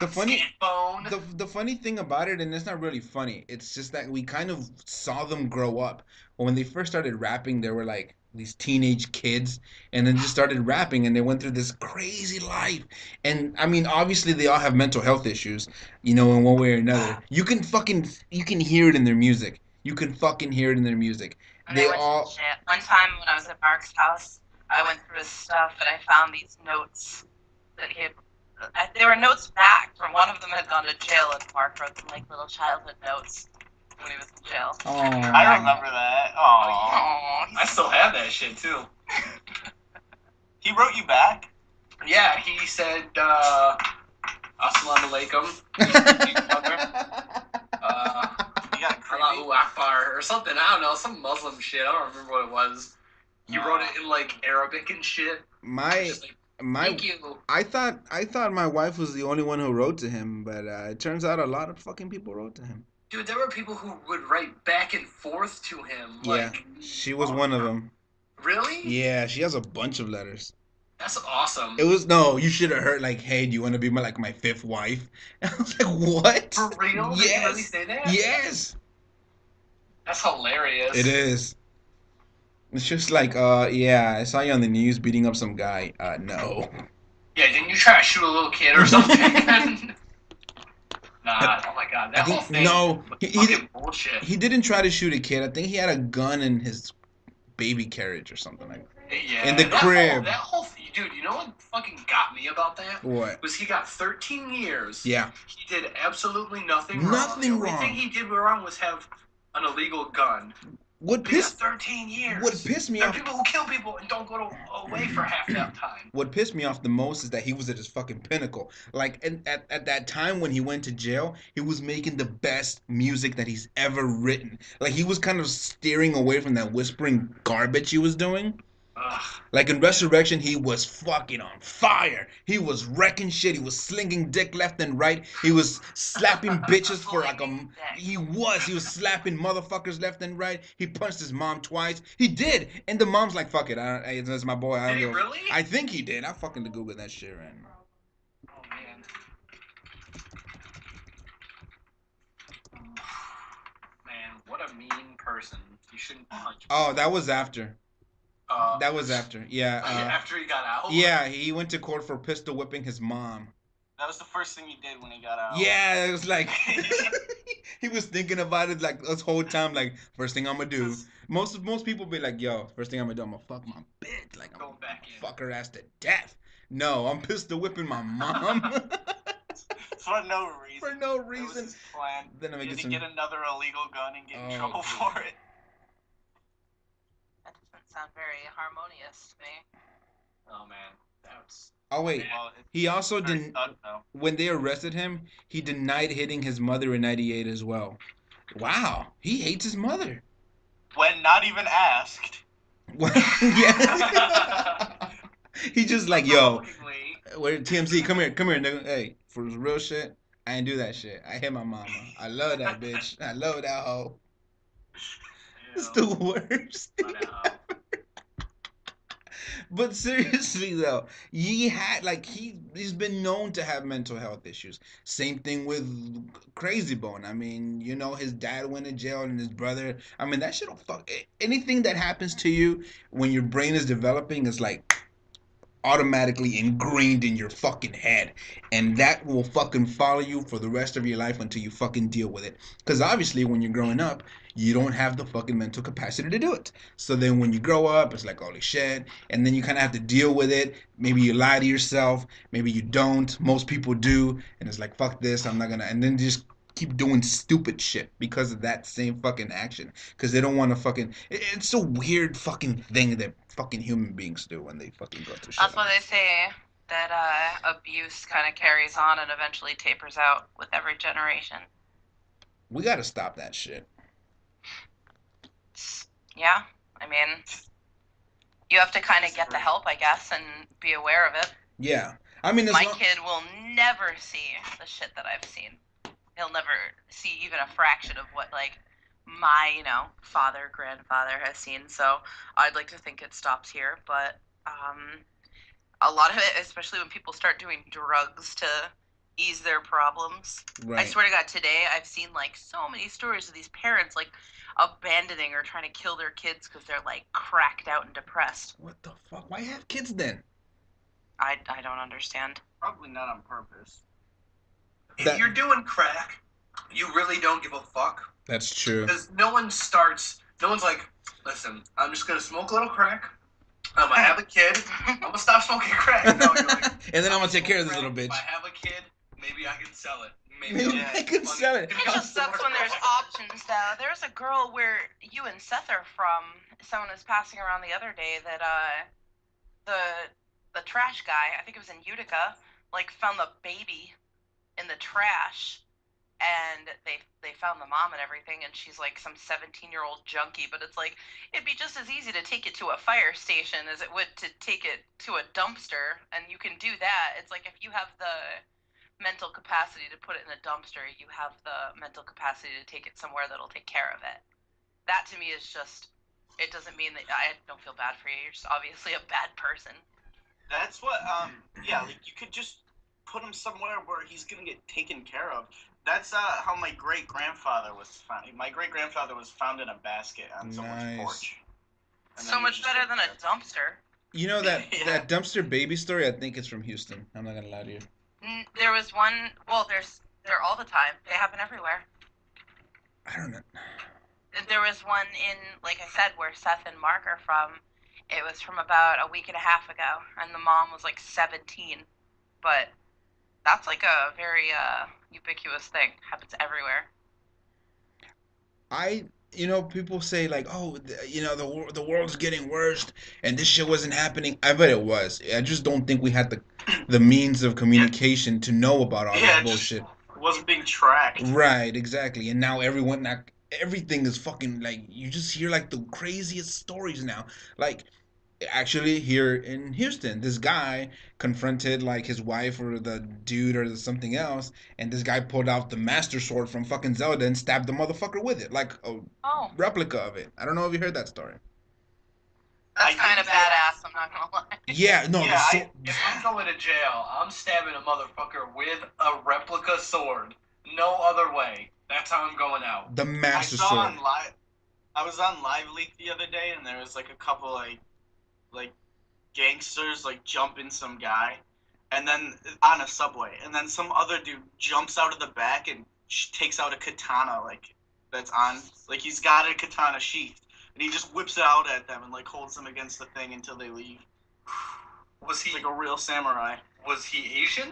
The funny. Skeet bone. The funny thing about it, and it's not really funny, it's just that we kind of saw them grow up. When they first started rapping, they were like these teenage kids, and then just started rapping, and they went through this crazy life. And I mean, obviously, they all have mental health issues, in one way or another. You can hear it in their music. You can fucking hear it in their music. And They I went all. to jail. One time when I was at Mark's house, I went through his stuff and I found these notes that he had. There were notes back from one of them had gone to jail, and Mark wrote them like little childhood notes when he was in jail. Oh, I remember that. Oh, Aww, I still have that shit too. he wrote you back. Yeah, he said, Assalamu alaikum. You got creepy. Allahu Akbar or something. I don't know, some Muslim shit. I don't remember what it was. He wrote it in like Arabic and shit. my Just like, my. thank you. I thought my wife was the only one who wrote to him, but it turns out a lot of fucking people wrote to him. Dude, there were people who would write back and forth to him. Yeah, Like, she was one of them. really? Yeah, she has a bunch of letters. That's awesome. It was no, you should have heard like, "Hey, do you want to be my fifth wife?" And I was like, "What?" For real? Did you Yes. really say that? Yes, That's hilarious. it is. It's just like, yeah, I saw you on the news beating up some guy. No. Yeah, didn't you try to shoot a little kid or something? Nah, oh my god, I that whole think thing. no, Fucking bullshit. he didn't try to shoot a kid. I think he had a gun in his baby carriage or something like Yeah, in the that crib. that whole thing, dude, you know what fucking got me about that? that. What? Was he got 13 years. Yeah. He did absolutely nothing wrong. Nothing The only wrong. thing he did wrong was have an illegal gun. What But he got pissed 13 years. What pissed me There are off? people who kill people and don't go away for half that time. What pissed me off the most is that he was at his fucking pinnacle. Like, at that time when he went to jail, he was making the best music that he's ever written. Like, he was kind of steering away from that whispering garbage he was doing. Ugh. Like in Resurrection, he was fucking on fire. He was wrecking shit. He was slinging dick left and right. He was slapping bitches for like a. Slinging dick. He was slapping motherfuckers left and right. He punched his mom twice. He did, and the mom's like, "Fuck it, that's my boy." I Did don't he give. really? I think he did. I fucking Google that shit right now. Oh man. Man, what a mean person. You shouldn't punch. Oh, that was after. Uh, That was after. Yeah. after he got out. Yeah, he went to court for pistol whipping his mom. That was the first thing he did when he got out. Yeah, it was like he was thinking about it like this whole time. Like first thing I'm gonna do. Most people be like, "Yo, first thing I'm gonna do, I'm gonna fuck my bitch. Like I'm Going gonna back in. fuck her ass to death." No, I'm pistol whipping my mom For no reason. for no That was reason. his plan. Then I'm He gonna had get to some. get another illegal gun and get in Oh, trouble dude. for it. That doesn't sound very harmonious to me. Oh man, that's. Oh wait, Well, he also very didn't. thug, though. When they arrested him, he denied hitting his mother in '98 as well. Wow, he hates his mother. When not even asked. Yeah. He just like, yo, Provokingly. where TMZ, come here, nigga. Hey, for real shit, I ain't do that shit. I hit my mama. I love that bitch. I love that hoe. It's the worst. But seriously though, he had like he's been known to have mental health issues. Same thing with Crazy Bone. I mean, you know, his dad went to jail and his brother. I mean, that shit'll fuck anything that happens to you when your brain is developing is like automatically ingrained in your fucking head, and that will fucking follow you for the rest of your life until you fucking deal with it, because obviously when you're growing up you don't have the fucking mental capacity to do it. So then when you grow up it's like holy shit, and then you kind of have to deal with it. Maybe you lie to yourself, maybe you don't, most people do, and it's like fuck this, I'm not gonna, and then just keep doing stupid shit because of that same fucking action, because they don't want to fucking, it's a weird fucking thing that fucking human beings do when they fucking go through shit. That's why they say that abuse kind of carries on and eventually tapers out with every generation. We gotta stop that shit. Yeah, I mean, you have to kind of get the help, I guess, and be aware of it. Yeah, I mean, my kid will never see the shit that I've seen. He'll never see even a fraction of what, like, my, father, grandfather has seen. So I'd like to think it stops here. But a lot of it, especially when people start doing drugs to ease their problems. right. I swear to God, today I've seen, like, so many stories of these parents, like, abandoning or trying to kill their kids because they're, like, cracked out and depressed. What the fuck? Why have kids then? I don't understand. Probably not on purpose. If you're doing crack, you really don't give a fuck. That's true. Because no one's like, listen, I'm just going to smoke a little crack. I'm going to have a kid. I'm going to stop smoking crack. No, you're like, and then I'm going to take care of this little bitch. If I have a kid, maybe I can sell it. Maybe I can sell it. It just sucks when there's options, though. There's a girl where you and Seth are from. Someone was passing around the other day that the trash guy, I think it was in Utica, like found the baby in the trash, and they found the mom and everything, and she's like some 17-year-old junkie. But it's like, it'd be just as easy to take it to a fire station as it would to take it to a dumpster, and you can do that. It's like if you have the mental capacity to put it in a dumpster, you have the mental capacity to take it somewhere that'll take care of it. That to me is just, it doesn't mean that I don't feel bad for you. You're just obviously a bad person. That's what, yeah, like, you could just put him somewhere where he's gonna get taken care of. That's how my great-grandfather was found. My great-grandfather was found in a basket on someone's porch. So much better than a dumpster. You know that that dumpster baby story? I think it's from Houston. I'm not gonna lie to you. There was one. Well, they're all the time. They happen everywhere. I don't know. There was one in, like I said, where Seth and Mark are from. It was from about a week and a half ago, and the mom was like 17. But that's like a very ubiquitous thing. Happens everywhere. People say like, oh, the world's getting worse, and this shit wasn't happening. I bet it was. I just don't think we had the means of communication to know about all this bullshit. It wasn't being tracked. Right, exactly. And now everything is fucking like, you just hear like the craziest stories now. Like, Actually, here in Houston, this guy confronted like his wife or the dude or something else, and this guy pulled out the Master Sword from fucking Zelda and stabbed the motherfucker with it, like a Oh, replica of it. I don't know if you heard that story. that's I kind of think that- badass. I'm not gonna lie. Yeah, no, Yeah, the sword. If I'm going to jail, I'm stabbing a motherfucker with a replica sword. No other way. That's how I'm going out. The I Master saw Sword. on live. I was on Live Leak the other day, and there was like a couple like gangsters like jumping some guy, and then on a subway, and then some other dude jumps out of the back and takes out a katana like that's on like he's got a katana sheathed, and he just whips it out at them and like holds them against the thing until they leave. Was he He's like a real samurai. was he Asian?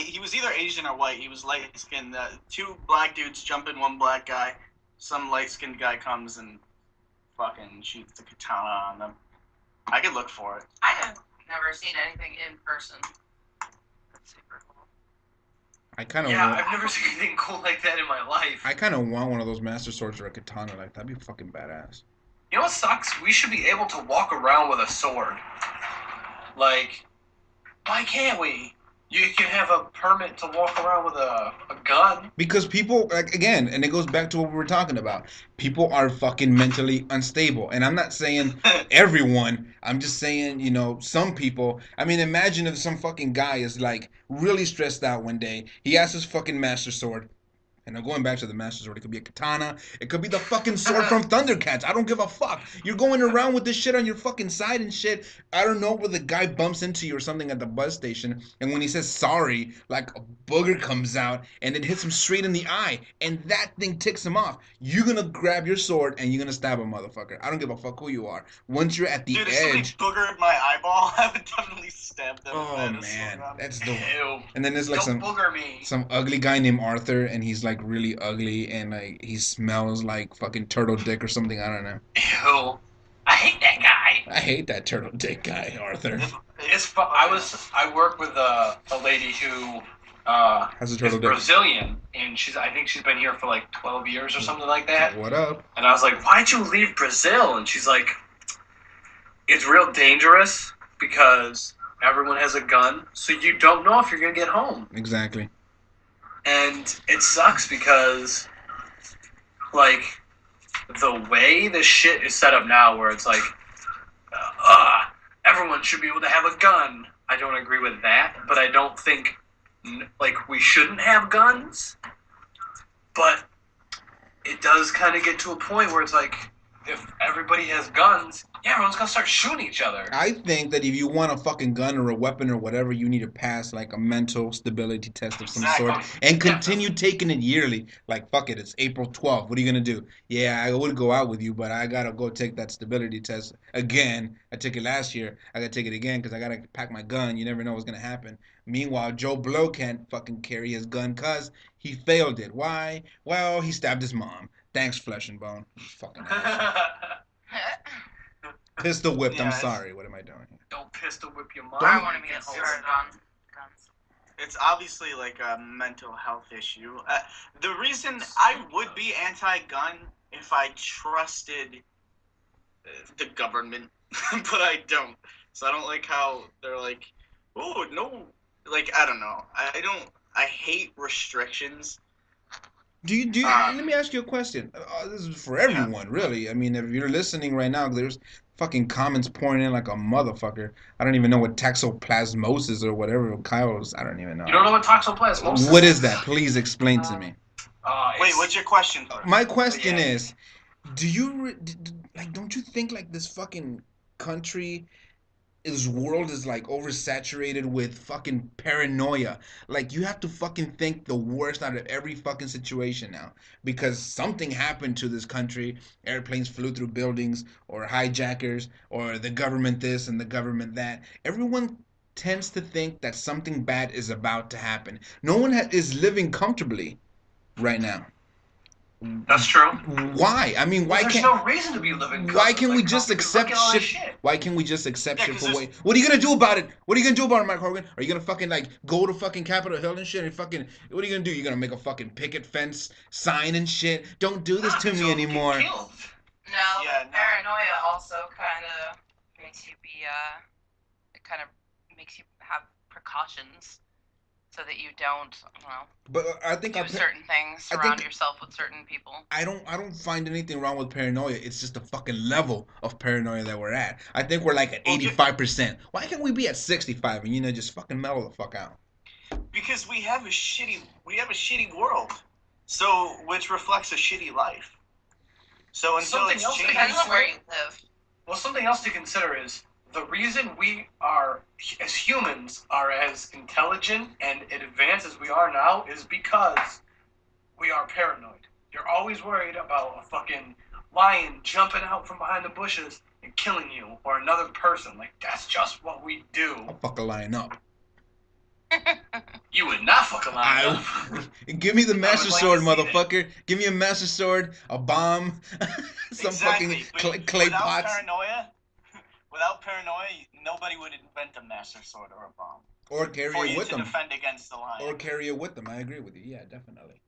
He was either Asian or white. He was light skinned. Two black dudes jumping one black guy. Some light skinned guy comes and fucking shoots the katana on them. I could look for it. I have never seen anything in person. That's super cool. I kind of Yeah, want. I've never seen anything cool like that in my life. I kind of want one of those Master Swords or a katana. Like that'd be fucking badass. You know what sucks? We should be able to walk around with a sword. Like, why can't we? You can have a permit to walk around with a gun. Because people, like, again, and it goes back to what we were talking about. People are fucking mentally unstable. And I'm not saying everyone. I'm just saying, you know, some people. I mean, imagine if some fucking guy is, like, really stressed out one day. He has his fucking Master Sword. And I'm going back to the Master Sword. It could be a katana. It could be the fucking sword from Thundercats. I don't give a fuck. You're going around with this shit on your fucking side and shit. I don't know where the guy bumps into you or something at the bus station. And when he says sorry, like a booger comes out and it hits him straight in the eye. And that thing ticks him off. You're going to grab your sword and you're going to stab a motherfucker. I don't give a fuck who you are. Once you're at the Dude, if somebody edge. boogered my eyeball, I would definitely stab them. Oh, if I had a man. sword on me. That's the. Ew. And then there's like Don't some. booger me. Some ugly guy named Arthur, and he's like really ugly, and like he smells like fucking turtle dick or something. I don't know. Ew. I hate that guy. I hate that turtle dick guy, Arthur. It's fu- I work with a lady who Has a is turtle dick. Brazilian, and I think she's been here for like 12 years or something like that. What up? And I was like, why'd you leave Brazil? And she's like, it's real dangerous because everyone has a gun, so you don't know if you're gonna get home. Exactly. And it sucks because, like, the way this shit is set up now, where it's like, everyone should be able to have a gun. I don't agree with that, but I don't think, like, we shouldn't have guns. But it does kind of get to a point where it's like, if everybody has guns, yeah, everyone's gonna start shooting each other. I think that if you want a fucking gun or a weapon or whatever, you need to pass like a mental stability test of some Exactly. sort and continue taking it yearly. Like, fuck it, it's April 12th. What are you gonna do? Yeah, I would go out with you, but I gotta go take that stability test again. I took it last year. I gotta take it again because I gotta pack my gun. You never know what's gonna happen. Meanwhile, Joe Blow can't fucking carry his gun because he failed it. Why? Well, he stabbed his mom. Thanks, Flesh and Bone. You fucking asshole. Pistol whipped. Yeah, I'm it's- sorry. What am I doing? Don't pistol whip your mom. I want to be Can't a hold started it. on guns. It's obviously like a mental health issue. The reason I would be anti-gun if I trusted the government, but I don't. So I don't like how they're like, oh no, like I don't know. I hate restrictions. Do you? Let me ask you a question. This is for everyone, really. I mean, if you're listening right now, there's fucking comments pouring in like a motherfucker. I don't even know what toxoplasmosis or whatever Kyle's. I don't even know. You don't know what toxoplasmosis What is that? Please explain to me. Wait, what's your question? My question Yeah. is, do you like? Don't you think like this fucking country? This world is like oversaturated with fucking paranoia. Like you have to fucking think the worst out of every fucking situation now because something happened to this country. Airplanes flew through buildings, or hijackers, or the government this and the government that. Everyone tends to think that something bad is about to happen. No one is living comfortably right now. That's true. Why? I mean, why There's can't? no reason to be living. Why can't we like, just comfortably. accept Look at all this shit? Why can't we just accept Yeah, shit 'cause for there's- what? What are you gonna do about it? What are you gonna do about it, Mike Hogan? Are you gonna fucking like go to fucking Capitol Hill and shit and fucking? What are you gonna do? You gonna make a fucking picket fence sign and shit? Don't do this to Nah, me so get anymore. killed. No, Yeah, the no. paranoia also kind of makes you be, it kind of makes you have precautions so that you don't, But I think do certain things, I surround think yourself with certain people. I don't find anything wrong with paranoia. It's just the fucking level of paranoia that we're at. I think we're like at Well, 85%. Why can't we be at 65 and just fucking mellow the fuck out? because we have a shitty world, so which reflects a shitty life. So until Something it's else changed, Depends on where you live. Well, something else to consider is the reason we are, as humans, are as intelligent and advanced as we are now is because we are paranoid. You're always worried about a fucking lion jumping out from behind the bushes and killing you, or another person. Like, that's just what we do. I'll fuck a lion up. You would not fuck a lion up. Give me the master like sword, to see that. motherfucker. Give me a master sword, a bomb, some exactly. fucking But clay without pots. paranoia, nobody would invent a master sword or a bomb Or carry for it you with to them. defend against the lion. Or carry it with them. I agree with you. Yeah, definitely.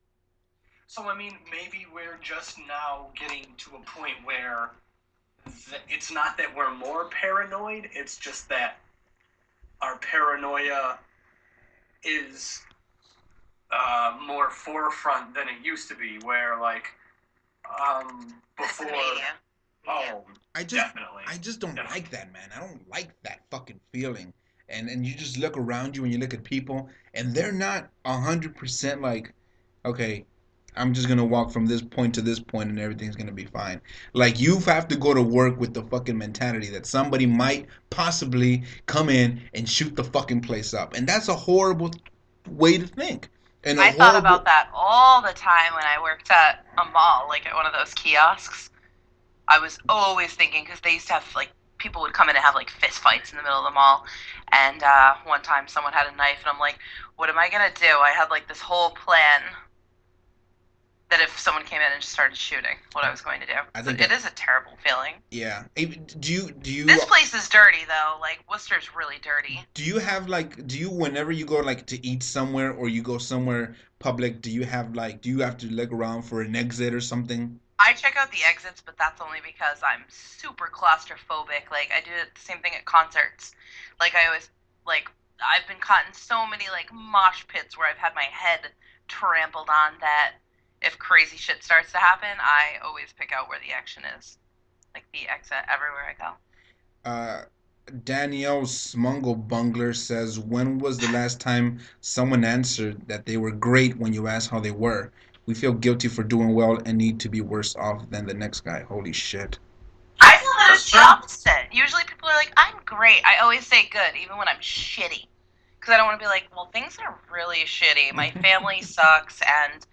So, I mean, maybe we're just now getting to a point where it's not that we're more paranoid, it's just that our paranoia is more forefront than it used to be, where, like, This before... media. Oh, I just don't like that, man. I don't like that fucking feeling. And you just look around you and you look at people and they're not 100% like, okay, I'm just gonna walk from this point to this point and everything's gonna be fine. Like you have to go to work with the fucking mentality that somebody might possibly come in and shoot the fucking place up, and that's a horrible way to think. And a I thought horrible. about that all the time when I worked at a mall, like at one of those kiosks. I was always thinking, because they used to have, like, people would come in and have, like, fist fights in the middle of the mall. And one time someone had a knife, and I'm like, what am I going to do? I had, like, this whole plan that if someone came in and just started shooting, what I was going to do. I So think it is a terrible feeling. Yeah. Do you This place is dirty, though. Like, Worcester's really dirty. do you have like do you whenever you go like to eat somewhere or you go somewhere public, do you have to look around for an exit or something? I check out the exits, but that's only because I'm super claustrophobic. Like, I do the same thing at concerts. Like, I always, like, I've been caught in so many, like, mosh pits where I've had my head trampled on that if crazy shit starts to happen, I always pick out where the action is. Like, the exit everywhere I go. Uh Danielle Smungle Bungler says, "When was the last time someone answered that they were great when you asked how they were? We feel guilty for doing well and need to be worse off than the next guy." Holy shit. I feel that That's it's the true. opposite. Usually people are like, I'm great. I always say good, even when I'm shitty. Because I don't want to be like, well, things are really shitty. My family sucks, and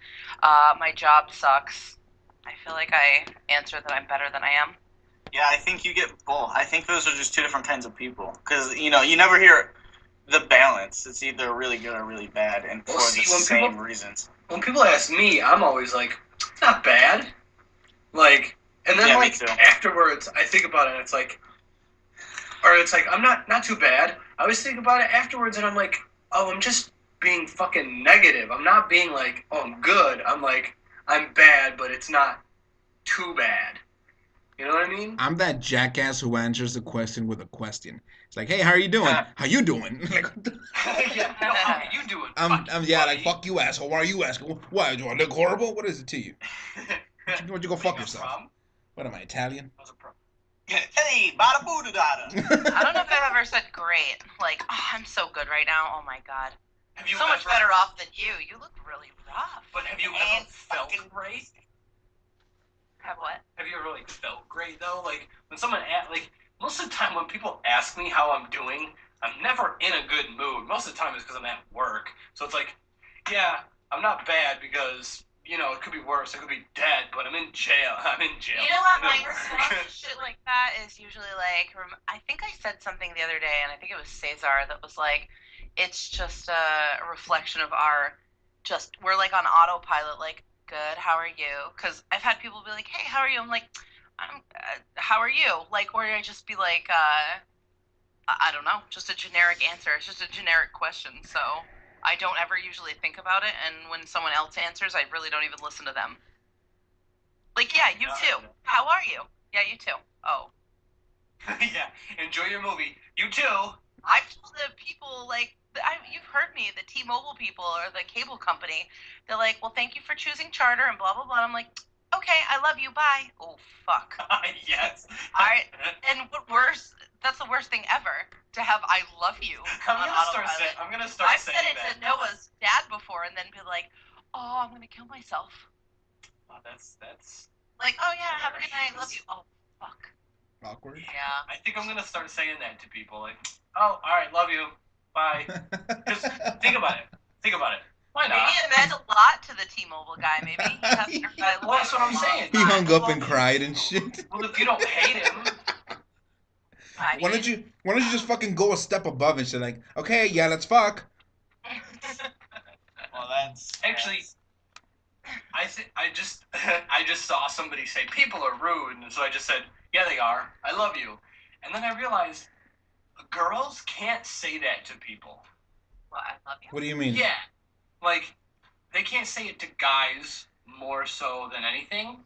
my job sucks. I feel like I answer that I'm better than I am. Yeah, I think you get both. I think those are just two different kinds of people. Because, you never hear the balance. It's either really good or really bad, and Well, for see, the when same people- reasons. When people ask me, I'm always like, it's not bad. Like, and then, Yeah, me like, too. afterwards, I think about it, and it's like, I'm not too bad. I always think about it afterwards, and I'm like, oh, I'm just being fucking negative. I'm not being like, oh, I'm good. I'm like, I'm bad, but it's not too bad. You know what I mean? I'm that jackass who answers the question with a question. It's like, "Hey, how are you doing? How you doing?" Like, Yeah. No, how are you doing? yeah, like fuck you, asshole. Why are you asking? Why do I look horrible? What is it to you? Why don't you go fuck yourself? What am I, Italian? Hey, bada boo da. I don't know if I've ever said great. Like, oh, I'm so good right now. Oh my god. Have you So much ever- better off than you. You look really rough. But have you And ever felt fucking great? Have what? Have you ever like felt great though? Like when someone like most of the time when people ask me how I'm doing, I'm never in a good mood. Most of the time it's because I'm at work. So it's like, yeah, I'm not bad because it could be worse. I could be dead, but I'm in jail. I'm in jail. You know what I'm my at work. response to shit like that is usually like, I think I said something the other day, and I think it was Cesar that was like, it's just a reflection of we're like on autopilot, like, good, how are you? Because I've had people be like, hey, how are you? I'm like, how are you? Like, or I just be like, I don't know, just a generic answer. It's just a generic question, so I don't ever usually think about it, and when someone else answers, I really don't even listen to them. Like, yeah, you too. How are you? Yeah, you too. Oh. Yeah, enjoy your movie. You too. I've told the people, like, you've heard me, the T-Mobile people or the cable company, they're like, well, thank you for choosing Charter and blah, blah, blah. I'm like, okay, I love you, bye. Oh, fuck. Yes. And what worse, that's the worst thing ever, to have I love you I'm on autopilot. I'm gonna start I've saying said it that. to Noah's dad before and then be like, oh, I'm going to kill myself. Oh, that's Like, oh, yeah, have a good night, love you. Oh, fuck. Awkward. Yeah. I think I'm gonna start saying that to people. Like, oh, all right, love you, bye. Just think about it. Think about it. Why not? Maybe it meant a lot to the T-Mobile guy. Maybe he hasn't realized. Well, that's what I'm saying. He hung up and cried and shit. Well, if you don't hate him, Why don't you just fucking go a step above and shit? Like, okay, yeah, let's fuck. Well, that's actually, I just I just saw somebody say people are rude, and so I just said, yeah, they are. I love you, and then I realized girls can't say that to people. Well, I love you. What do you mean? Yeah, like they can't say it to guys more so than anything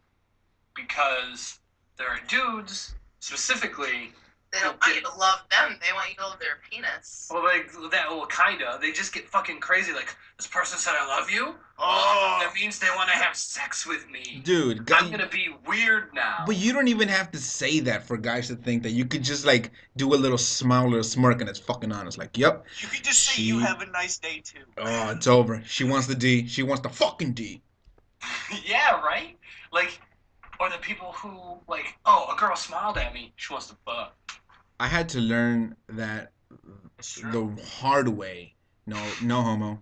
because there are dudes specifically. They don't want you to love them. They want you to love their penis. Well, like that. Well, kinda. They just get fucking crazy. Like this person said, "I love you." Oh, That means they want to have sex with me. Dude, I'm gonna be weird now. But you don't even have to say that for guys to think that. You could just like do a little smile or a smirk and it's fucking honest. Like, yep. you could just say you have a nice day too. Oh, it's over. She wants the D. She wants the fucking D. Yeah, right. Like, or the people who like, oh, a girl smiled at me. She wants to fuck. I had to learn that the hard way. No, no homo.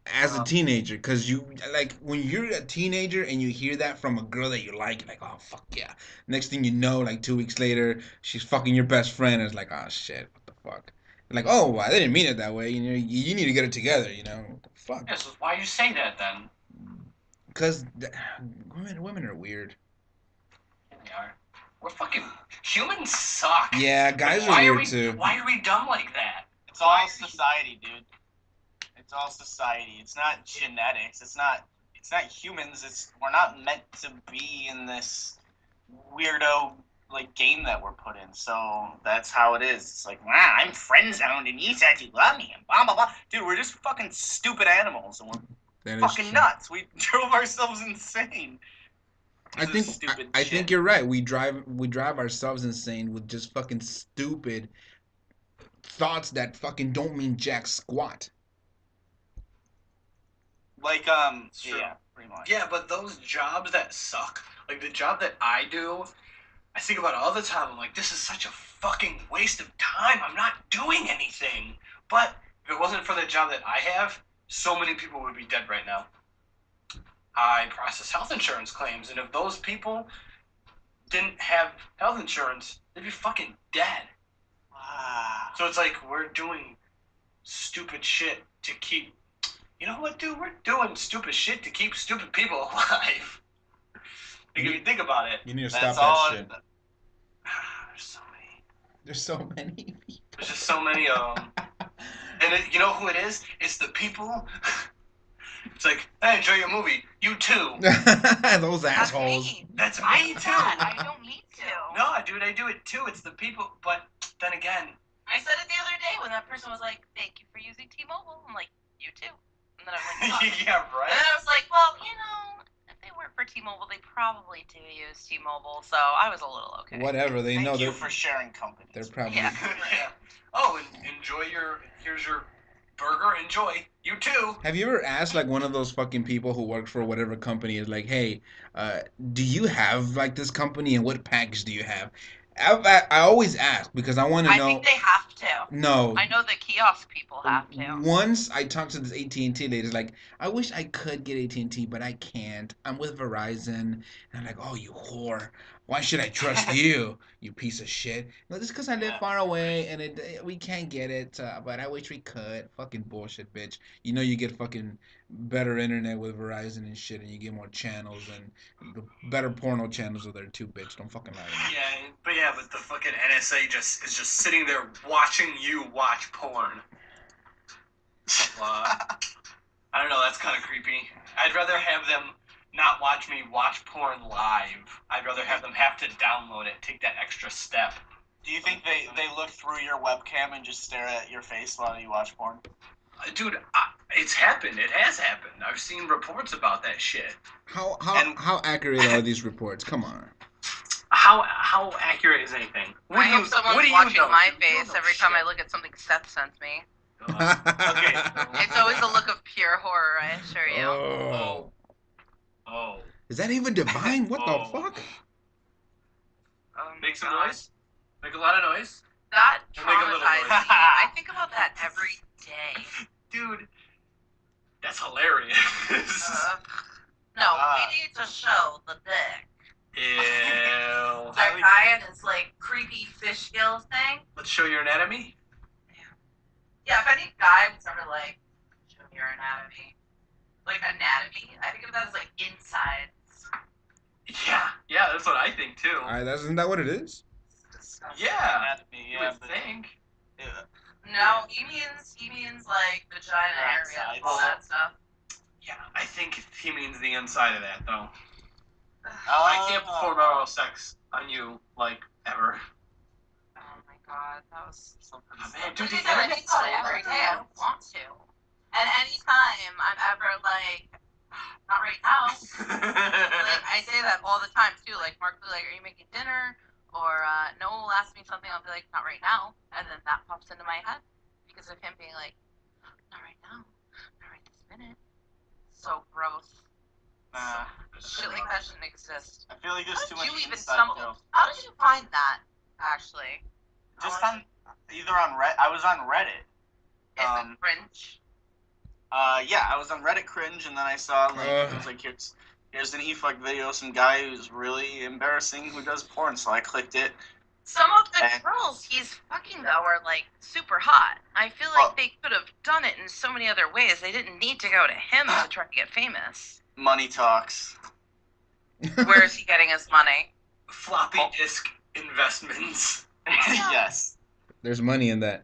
As a teenager, because you like when you're a teenager and you hear that from a girl that you like, you're like, oh fuck yeah. Next thing you know, like 2 weeks later, she's fucking your best friend. And it's like, oh shit, what the fuck? Like, oh, I didn't mean it that way. You know, you need to get it together. You know, what the fuck? Yeah, so why you say that then? Because women are weird. Here they are. We're fucking humans suck. Yeah, guys Why are weird too. Why are we dumb like that? It's all society, dude. It's all society. It's not genetics. It's not humans. We're not meant to be in this weirdo like game that we're put in. So that's how it is. It's like, wow, I'm friend zoned and you said you love me and blah blah blah. Dude, we're just fucking stupid animals and we're fucking nuts. We drove ourselves insane. I think you're right. We drive ourselves insane with just fucking stupid thoughts that fucking don't mean jack squat. Like yeah, pretty much. Yeah, but those jobs that suck, like the job that I do, I think about it all the time. I'm like, this is such a fucking waste of time. I'm not doing anything. But if it wasn't for the job that I have, so many people would be dead right now. I process health insurance claims, and if those people didn't have health insurance, they'd be fucking dead. Wow. So it's like we're doing stupid shit to keep. You know what, dude? We're doing stupid shit to keep stupid people alive. If you think about it, You need to stop that shit. there's so many. There's so many people. There's just so many of them. And you know who it is? It's the people. It's like, hey, enjoy your movie. You too. Those assholes. That's me I too. I don't need to. No, dude, I do it too. It's the people. But then again, I said it the other day when that person was like, thank you for using T-Mobile. I'm like, you too. And then I'm like, oh. yeah, right. And then I was like, well, you know, if they work for T-Mobile, they probably do use T-Mobile. So I was a little okay. Whatever, they know Thank you they're for sharing company. they're probably Yeah. Yeah. Oh, and enjoy here's your burger. Enjoy. You too. Have you ever asked like one of those fucking people who works for whatever company is like, hey, do you have like this company and what package do you have? I always ask because I want to know. I think they have to. No. I know the kiosk people have to. Once I talked to this AT&T lady, like, I wish I could get AT&T, but I can't. I'm with Verizon. And I'm like, oh, you whore. Why should I trust you, you piece of shit? No, just because I live far away and we can't get it, but I wish we could. Fucking bullshit, bitch. You know you get fucking better internet with Verizon and shit, and you get more channels, and the better porno channels are there too, bitch. Don't fucking lie to me. But the fucking NSA is just sitting there watching you watch porn. I don't know. That's kind of creepy. I'd rather have them not watch me watch porn live. I'd rather have them have to download it, take that extra step. Do you think they look through your webcam and just stare at your face while you watch porn? Dude, it's happened. It has happened. I've seen reports about that shit. How accurate are these reports? Come on. How accurate is anything? I hope someone's watching my face every time I look at something Seth sends me. Okay. It's always a look of pure horror, I assure you. Oh. Is that even divine? What Oh. the fuck? Oh my Make some God. noise. Make a lot of noise. That Make a little traumatized noise. me. I think about that every day. Dude, that's hilarious. No, we need to show the dick. Ew. That guy and his like creepy fish gills thing. Let's show your anatomy. Yeah, if any guy was ever like, show me your anatomy. Like anatomy, I think of that as like insides. Yeah, that's what I think too. Isn't that what it is? Yeah, Anatomy, you yeah, would but think. No, he means like vagina area, all that stuff. Yeah, I think he means the inside of that though. Oh, I can't perform oral sex on you like ever. Oh my God, that was something. Man, Dude, dude, the I internet's think about so it every day. I don't want to. And anytime I'm ever like, not right now. Like I say that all the time too. Like Mark will be like, "Are you making dinner?" Or Noah will ask me something. I'll be like, "Not right now," and then that pops into my head because of him being like, "Not right now, not right this minute." So gross. Nah, Shit like that shouldn't exist. I feel like there's too How did much you even inside stumble? joke. How did you find that? Actually, Just on either on Reddit. I was on Reddit. is it cringe? Yeah, I was on Reddit cringe, and then I saw like it was like here's an e-fuck video of some guy who's really embarrassing who does porn. So I clicked it. Some of the girls he's fucking though are like super hot. I feel like they could have done it in so many other ways. They didn't need to go to him to try to get famous. Money talks. Where is he getting his money? Floppy disk investments. Yes. There's money in that.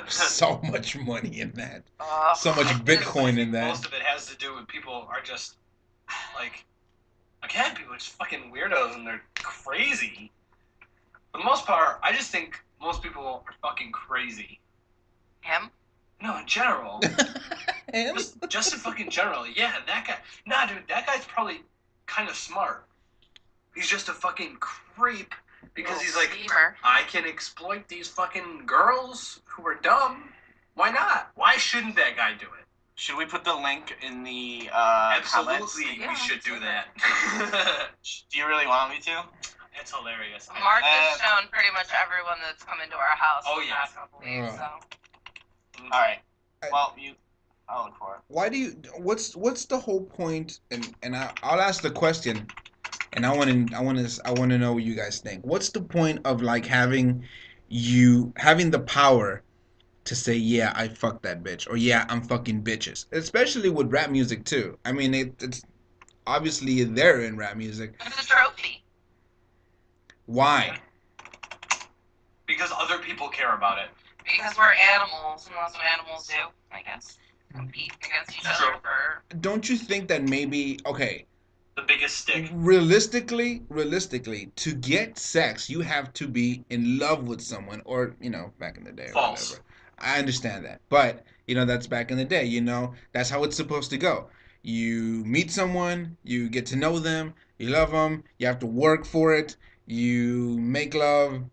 So much money in that. Oh, So much Bitcoin in that. Most of it has to do with people are just like, again, people are just fucking weirdos and they're crazy. For the most part, I just think most people are fucking crazy. him? No, in general. Him? Just in fucking general. Yeah, that guy. Nah, dude, that guy's probably kind of smart. He's just a fucking creep because he's like, Schemer. I can exploit these fucking girls who are dumb. Why not? Why shouldn't that guy do it? Should we put the link in the Absolutely, comments? Yeah, we should do absolutely. that. Do you really want me to? It's hilarious. Mark has shown pretty much everyone that's come into our house Oh, in the yeah. past couple weeks, so. All right. Well, I'll look for it. Why do you? What's the whole point? And I'll ask the question, and I want to know what you guys think. What's the point of like having the power to say, yeah, I fucked that bitch, or yeah, I'm fucking bitches, especially with rap music too. I mean, it's obviously there in rap music. It's a trophy. Why? Because other people care about it. Because we're animals, and that's what animals do, I guess. Compete against each other for. Don't you think that maybe The biggest stick. realistically, to get sex, you have to be in love with someone, or back in the day, or False. whatever. I understand that, but that's back in the day. That's how it's supposed to go. You meet someone, you get to know them, you love them, you have to work for it, you make love,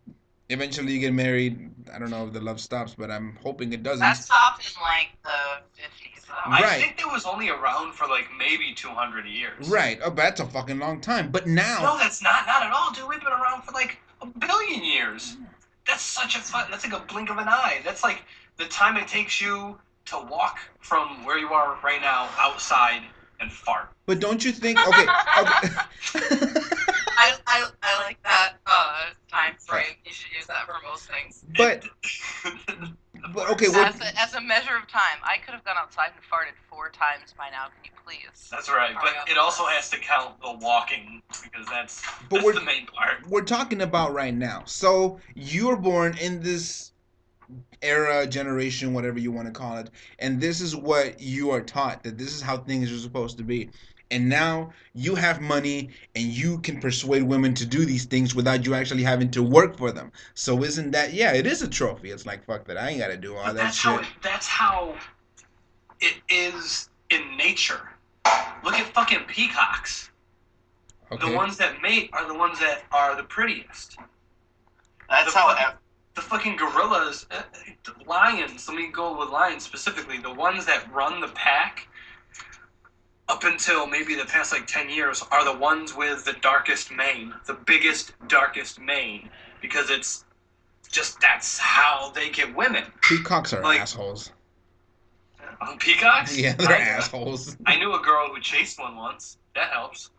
eventually you get married. I don't know if the love stops, but I'm hoping it doesn't. That stopped in like the 50s, though. Right. I think it was only around for like maybe 200 years. Right. Oh, that's a fucking long time. But now, No, that's not at all, dude. We've been around for like 1 billion years. That's that's like a blink of an eye. That's like the time it takes you to walk from where you are right now outside and fart. but don't you think? Okay. I like that time frame. You should use that for most things. but okay. What? As a measure of time, I could have gone outside and farted 4 times by now. Can you please? That's right, but it also has to count the walking because that's we're- the main part. We're talking about right now. So you're born in this era, generation, whatever you want to call it, and this is what you are taught, that this is how things are supposed to be. and now you have money and you can persuade women to do these things without you actually having to work for them. So isn't that, yeah, it is a trophy. It's like, fuck that, I ain't gotta do all But that shit. that's how it is in nature. Look at fucking peacocks. Okay. The ones that mate are the ones that are the prettiest. That's The fucking gorillas, lions, let me go with lions specifically, the ones that run the pack up until maybe the past like 10 years are the ones with the darkest mane, the biggest, darkest mane, because it's just that's how they get women. Peacocks are Like- assholes. Peacocks? Yeah, they're assholes. I knew a girl who chased one once. That helps.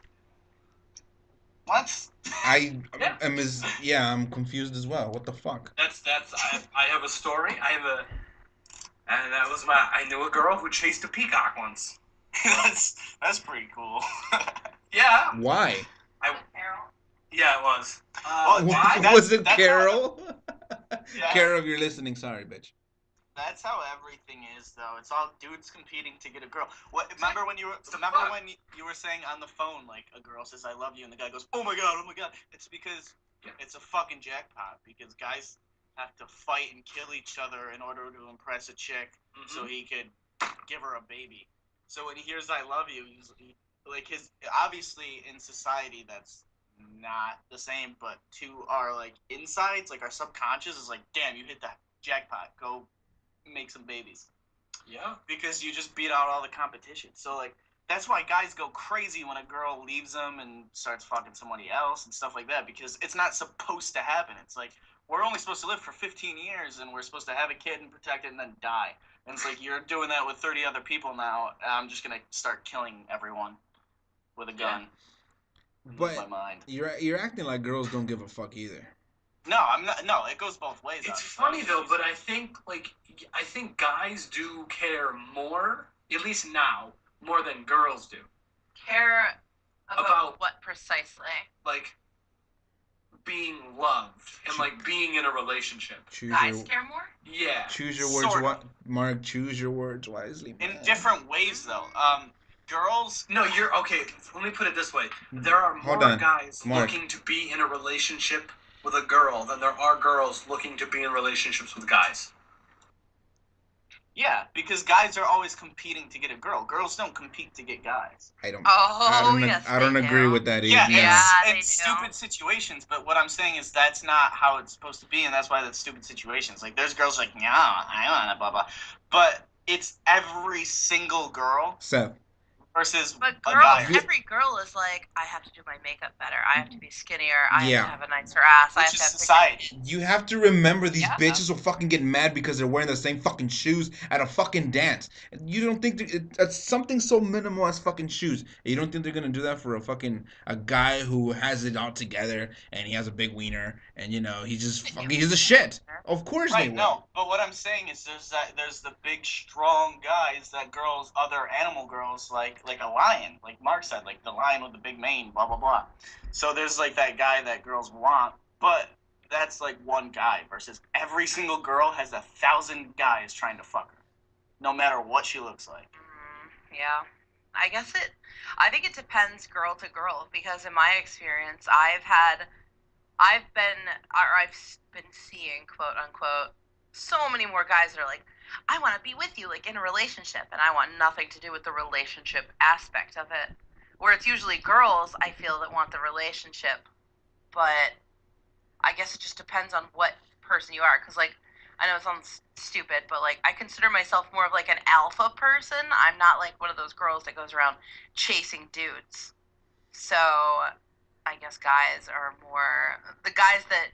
what? I Yeah. am I'm confused as well. What the fuck? I have a story. And that was I knew a girl who chased a peacock once. that's pretty cool. Yeah. Why? Yeah, it was. Well, Why? Was it that's Carol? Yeah. Carol, if you're listening, sorry, bitch. That's how everything is, though. It's all dudes competing to get a girl. Remember when you were saying on the phone, like, a girl says "I love you" and the guy goes, "Oh my god, oh my god." It's because it's a fucking jackpot. Because guys have to fight and kill each other in order to impress a chick, so he could give her a baby. So when he hears "I love you," he's obviously in society that's not the same, but to our like insides, like our subconscious is like, damn, you hit that jackpot. Go make some babies. Yeah. Because you just beat out all the competition. So like that's why guys go crazy when a girl leaves them and starts fucking somebody else and stuff like that, because it's not supposed to happen. It's like we're only supposed to live for 15 years and we're supposed to have a kid and protect it and then die. And it's like you're doing that with 30 other people now. I'm just gonna start killing everyone with a gun. But my mind. You're acting like girls don't give a fuck either. No, I'm not. No, it goes both ways. It's funny though, but I think guys do care more, at least now, more than girls do. Care About- what precisely? Like being loved and like being in a relationship. Guys care more? Yeah. Choose your words, Sort of. Mark. Choose your words wisely. In man. different ways, though. Girls. No, you're okay. Let me put it this way: there are Hold more on, guys Mark. looking to be in a relationship with a girl than there are girls looking to be in relationships with guys. Yeah, because guys are always competing to get a girl. Girls don't compete to get guys. I don't. Oh, yes, I don't they agree do. with that. Yeah, either. Yeah, it's they do. stupid situations. But what I'm saying is that's not how it's supposed to be, and that's why that's stupid situations. Like there's girls like, yeah, I want to blah blah, but it's every single girl Seth. versus But a girls, guy. every girl is like, I have to do my makeup better. I have to be skinnier. I Yeah. have to have a nicer ass. I Which have is to have society. You have to remember these Yeah. bitches will fucking get mad because they're wearing the same fucking shoes at a fucking dance. You don't think it's something so minimal as fucking shoes. You don't think they're gonna do that for a guy who has it all together and he has a big wiener and he's a shit. Of course they Right, will. no, but what I'm saying is there's the big strong guys that other animal girls like a lion, like Mark said, like the lion with the big mane, blah blah blah. So there's like that guy that girls want, but that's like one guy versus every single girl has 1,000 guys trying to fuck her, no matter what she looks like. Yeah. I think it depends girl to girl, because in my experience, I've been seeing, quote unquote, so many more guys that are like, I want to be with you, like in a relationship, and I want nothing to do with the relationship aspect of it. Where it's usually girls, I feel, that want the relationship, but I guess it just depends on what person you are. Because, like, I know it sounds stupid, but like, I consider myself more of like an alpha person. I'm not like one of those girls that goes around chasing dudes. So I guess guys are more the guys that,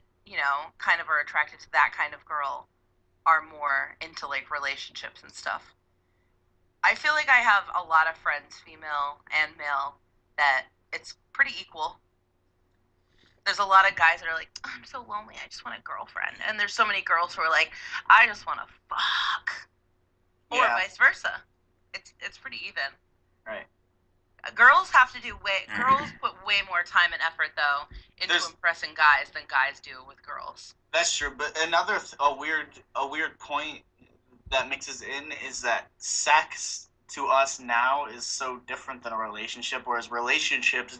kind of are attracted to that kind of girl are more into like relationships and stuff. I feel like I have a lot of friends, female and male, that it's pretty equal. There's a lot of guys that are like, oh, I'm so lonely, I just want a girlfriend. And there's so many girls who are like, I just want to fuck. Or Yeah. vice versa. It's pretty even. Right. Girls put way more time and effort though into There's- impressing guys than guys do with girls. That's true, but a weird point that mixes in is that sex to us now is so different than a relationship, whereas relationships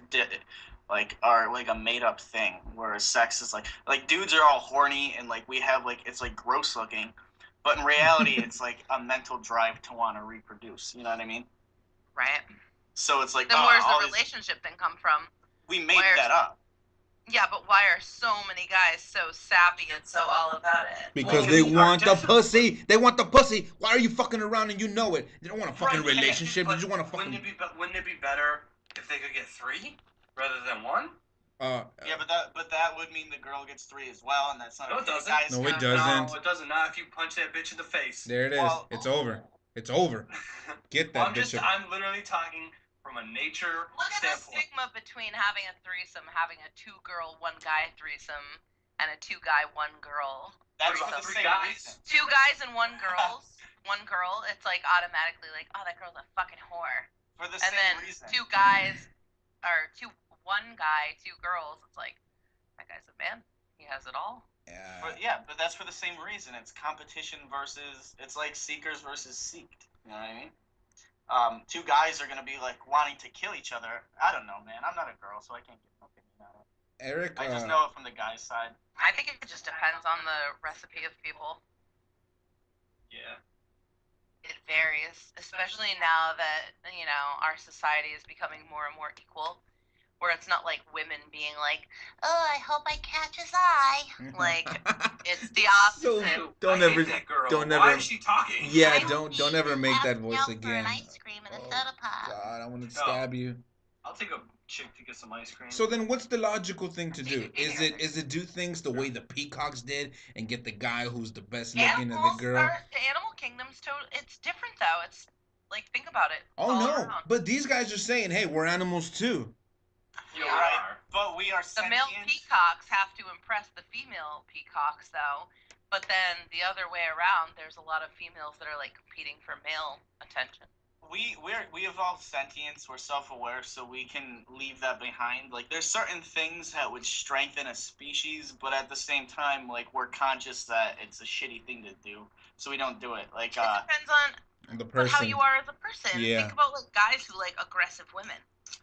are like a made up thing, whereas sex is like dudes are all horny and like we have like it's like gross looking, but in reality it's like a mental drive to want to reproduce. You know what I mean? Right. So it's like Then where's all the these- relationship then come from? we made that up. Yeah, but why are so many guys so sappy and so all about it? Because Well, they we want are the pussy. They want the pussy. Why are you fucking around and you know it? They don't want a fucking Right, yeah, relationship. They but just want a fucking. Wouldn't it be better if they could get 3 rather than 1? Yeah, but that would mean the girl gets 3 as well, and that's not. No, okay. it doesn't. Guys, No, it doesn't. No, it doesn't. Not if you punch that bitch in the face. There it is. Well- It's over. It's over. Get that bitch. I'm literally talking from a nature Look at the standpoint. stigma between having a threesome, having a 2-girl, 1-guy threesome, and a 2-guy, 1-girl. That's What for about the 3 same guys? reason. 2 guys and 1 girl. 1 girl, it's like automatically like, oh, that girl's a fucking whore. For the And same then reason. 2 guys, or 1 guy, 2 girls. It's like, that guy's a man. He has it all. But that's for the same reason. It's competition versus. It's like seekers versus seeked. You know what I mean? 2 guys are gonna be like wanting to kill each other. I don't know, man. I'm not a girl, so I can't get an opinion on it. Eric. I just know it from the guy's side. I think it just depends on the recipe of people. Yeah. It varies, especially now that, you know, our society is becoming more and more equal, where it's not like women being like, oh, I hope I catch his eye. Like, it's the opposite. Ew, Don't I ever- hate that girl. don't Why ever- is she talking? Yeah, I don't hope ever you make that ask voice out for again. an ice cream and a Oh, soda pop. God, I want to stab you. I'll take a chick to get some ice cream. So then, what's the logical thing to do? Is it do things the way the peacocks did and get the guy who's the best looking of the girl? The animal kingdom's it's different though. It's like, think about it. Oh all no! around. But these guys are saying, "Hey, we're animals too." You're Yeah. right. But we are The sentient. male peacocks have to impress the female peacocks, though. But then the other way around, there's a lot of females that are like competing for male attention. We evolved sentience. We're self-aware, so we can leave that behind. Like, there's certain things that would strengthen a species, but at the same time, like, we're conscious that it's a shitty thing to do, so we don't do it. Like, It depends on The but how person. you are as a person. Yeah. Think about like guys who like aggressive women,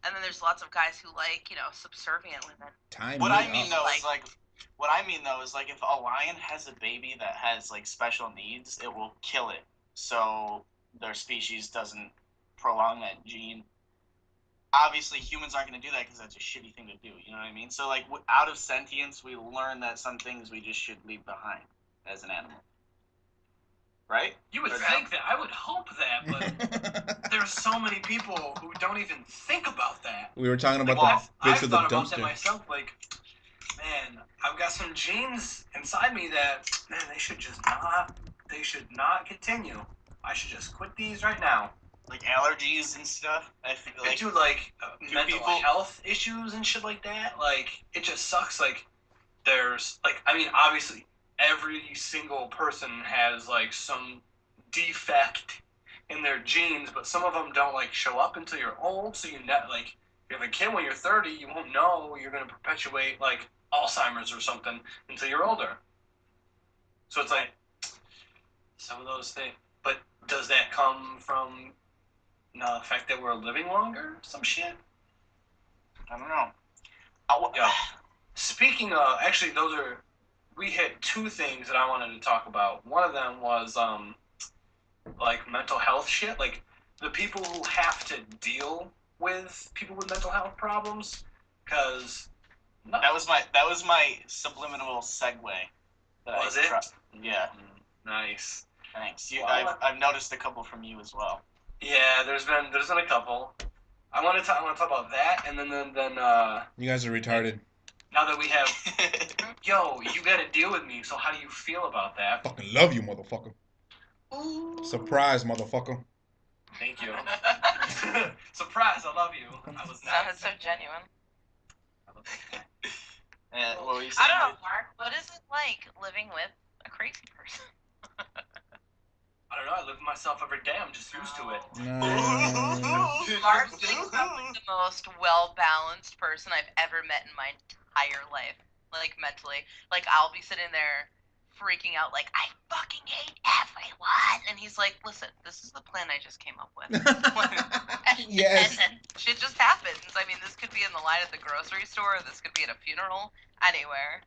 and then there's lots of guys who like, you know, subservient women. Time. what me I mean up. though is like if a lion has a baby that has like special needs, it will kill it, so their species doesn't prolong that gene. Obviously, humans aren't going to do that because that's a shitty thing to do. You know what I mean? So, like, out of sentience, we learn that some things we just should leave behind as an animal. Right? You would Or- think that. I would hope that, but there's so many people who don't even think about that. We were talking about Like, the bitch I've with the thought about that dumpster. myself. Like, man, I've got some genes inside me that, man, they should not continue. I should just quit these right now. Like allergies and stuff. I feel Like, like dude, like mental people- health issues and shit like that. Like, it just sucks. Like, there's like, I mean, obviously, every single person has like some defect in their genes, but some of them don't like show up until you're old. So you like, if you have a kid when you're 30, you won't know you're going to perpetuate like Alzheimer's or something until you're older. So it's like some of those things. But does that come from the fact that we're living longer? Some shit. I don't know. Yeah. Speaking of, actually, we hit 2 things that I wanted to talk about. One of them was like mental health shit, like the people who have to deal with people with mental health problems, because That was my subliminal segue. Was it? Yeah. Nice. Thanks. Wow. I've noticed a couple from you as well. Yeah, there's been a couple. I want to talk about that, and then You guys are retarded. now that we have, yo, you got to deal with me. So how do you feel about that? Fucking love you, motherfucker. Ooh. Surprise, motherfucker. Thank you. Surprise! I love you. I was Sounded nice. so genuine. What were you saying? I don't know, Mark. What is it like living with a crazy person? I don't know. I live with myself every day. I'm just used to it. Nice. Mark is probably the most well-balanced person I've ever met in my entire life. Like, mentally. Like, I'll be sitting there freaking out like, I fucking hate everyone. And he's like, listen, this is the plan I just came up with. Yes. And then shit just happens. I mean, this could be in the line at the grocery store. This could be at a funeral. Anywhere.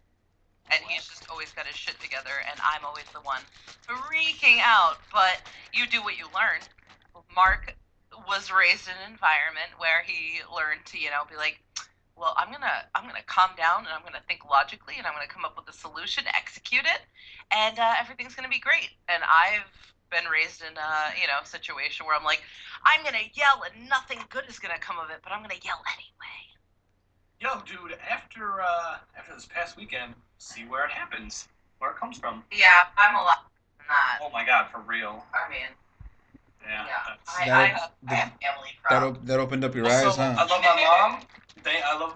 And he's just always got his shit together, and I'm always the one freaking out. But you do what you learn. Mark was raised in an environment where he learned to, be like, well, I'm gonna calm down, and I'm gonna think logically, and I'm gonna come up with a solution, execute it, and everything's gonna be great. And I've been raised in a situation where I'm like, I'm gonna yell, and nothing good is gonna come of it, but I'm gonna yell anyway. Yo, dude, after this past weekend, see where it happens, where it comes from. Yeah, I'm a lot not. Oh my god, for real. I mean, yeah. I have family problems. That opened up your Also, eyes, huh? I love my mom.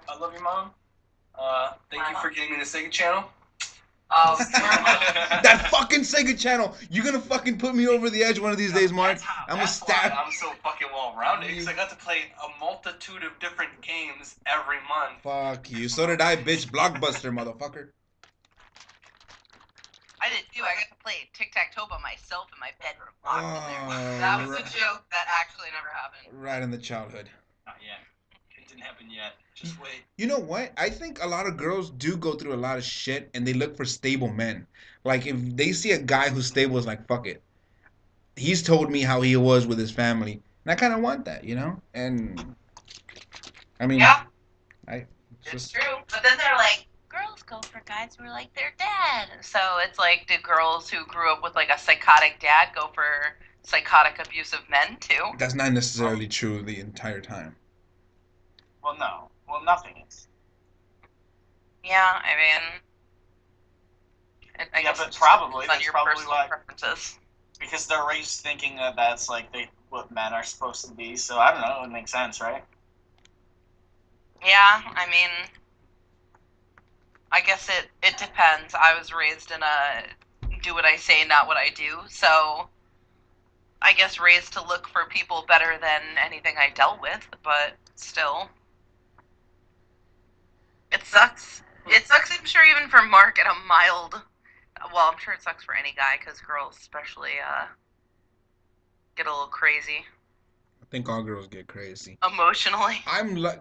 I love your mom. Thank you for getting me the Sega channel. Oh, That fucking Sega channel. You're gonna fucking put me over the edge one of these days, Mark. I'm gonna stab. I'm so fucking well rounded because I got to play a multitude of different games every month. Fuck you. So did I, bitch. Blockbuster, motherfucker. I did too. I got to play tic-tac-toe by myself in my bedroom. Oh, That was a joke that actually never happened. Right in the childhood. Not yet. It didn't happen yet. Just wait. You know what? I think a lot of girls do go through a lot of shit and they look for stable men. Like, if they see a guy who's stable, it's like, fuck it. He's told me how he was with his family. And I kind of want that, And, I mean, Yeah, it's it's just, true. But then they're like, girls go for guys who are like their dad. So it's like, do girls who grew up with like a psychotic dad go for psychotic abusive men too? that's not necessarily true the entire time. Well, no. Well, nothing is. Yeah, I mean, I Yeah, guess but it just probably, depends on that's your probably personal why. preferences. Because they're raised thinking that that's like what men are supposed to be. So I don't know. It would make sense, right? Yeah, I mean, I guess it depends. I was raised in a do what I say, not what I do. So I guess raised to look for people better than anything I dealt with, but still. It sucks. It sucks, I'm sure, even for Mark at a mild. Well, I'm sure it sucks for any guy, because girls especially get a little crazy I think all girls get crazy. emotionally.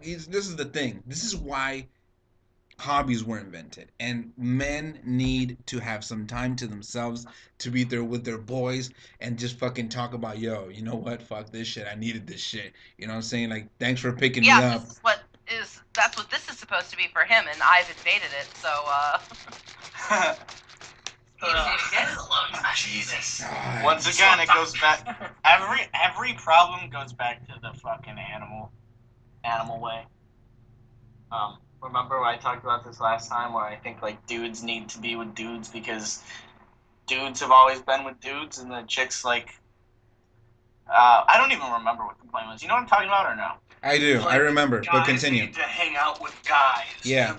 This is the thing. This is why hobbies were invented, and men need to have some time to themselves to be there with their boys and just fucking talk about, yo, you know what, fuck this shit, I needed this shit, you know what I'm saying? Like, thanks for picking me Yeah, up. that's what this is supposed to be for him, and I've invaded it. So you just need to get his alone time. Jesus. God. Once again, it goes back. Every problem goes back to the fucking animal way. Remember I talked about this last time, where I think like dudes need to be with dudes because dudes have always been with dudes, and the chicks like. I don't even remember what the point was. You know what I'm talking about, or no? I do, I remember, but Guys continue. need to hang out with guys. Yeah.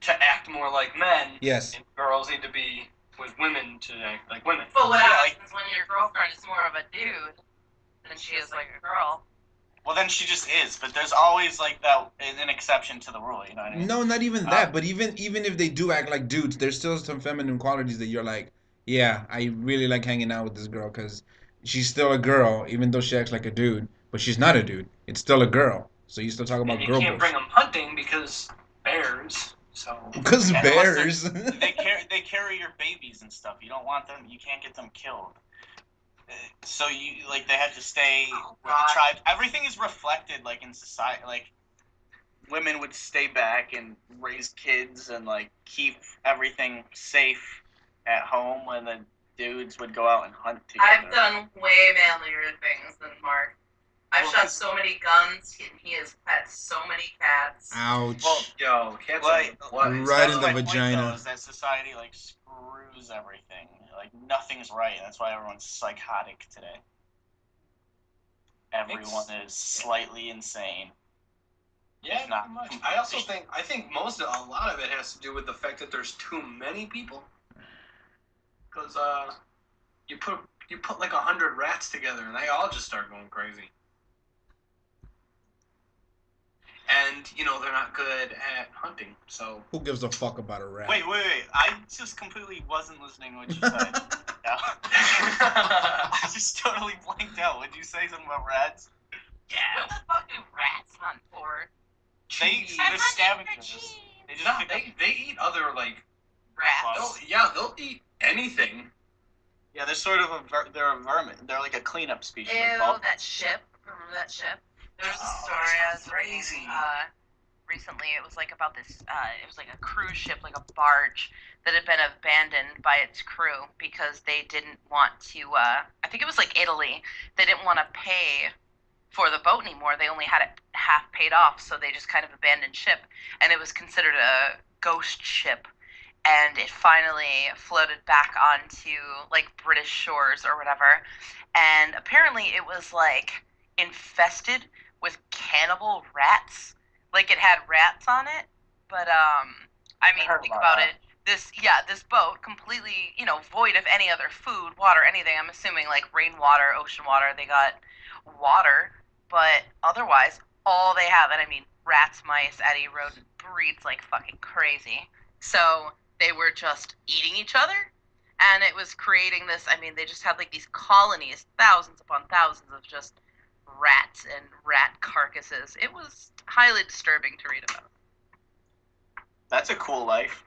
To act more like men. Yes. And girls need to be with women to act like women. But what Yeah, happens when your girlfriend is more of a dude than she is like a girl? Well, then she just is, but there's always like that an exception to the rule. You know what I mean? No, not even that, but even if they do act like dudes, there's still some feminine qualities that you're like, yeah, I really like hanging out with this girl because she's still a girl, even though she acts like a dude, but she's not a dude. It's still a girl. So you still talk about And you girl can't boys. bring them hunting because bears. So Because And bears. They carry your babies and stuff. You don't want them. You can't get them killed. So they have to stay with the tribe. Everything is reflected like in society. Like women would stay back and raise kids and like keep everything safe at home, when the dudes would go out and hunt together. I've done way manlier things than Mark. I've shot so many guns, and he has pet so many cats. Ouch. Well, yo, cats Like, what? Right that's in the my point, vagina. though, is that society like screws everything. Like nothing's right. That's why everyone's psychotic today. Everyone is slightly insane. Yeah, It's not pretty much. completely. I think a lot of it has to do with the fact that there's too many people. Because you put like 100 rats together, and they all just start going crazy. And they're not good at hunting, so. Who gives a fuck about a rat? Wait. I just completely wasn't listening to what you said. Yeah. I just totally blanked out. Would you say something about rats? Yeah. What the fuck do rats hunt for? They're scavengers. They just pick up. They eat other like Rats. they'll eat anything. Yeah, they're sort of they're a vermin. They're like a cleanup species. Ew, that ship. Remember that ship? There's a story I was reading recently. It was like about this. It was like a cruise ship, like a barge that had been abandoned by its crew because they didn't want to. I think it was like Italy. They didn't want to pay for the boat anymore. They only had it half paid off, so they just kind of abandoned ship, and it was considered a ghost ship. And it finally floated back onto like British shores or whatever. And apparently it was like infested with cannibal rats. Like it had rats on it. But I mean, think about it. This boat completely, void of any other food, water, anything. I'm assuming like rainwater, ocean water, they got water, but otherwise all they have, and I mean rats, mice, any rodent breeds like fucking crazy. So they were just eating each other, and it was creating this. I mean, they just had like these colonies, thousands upon thousands of just rats and rat carcasses. It was highly disturbing to read about. That's a cool life.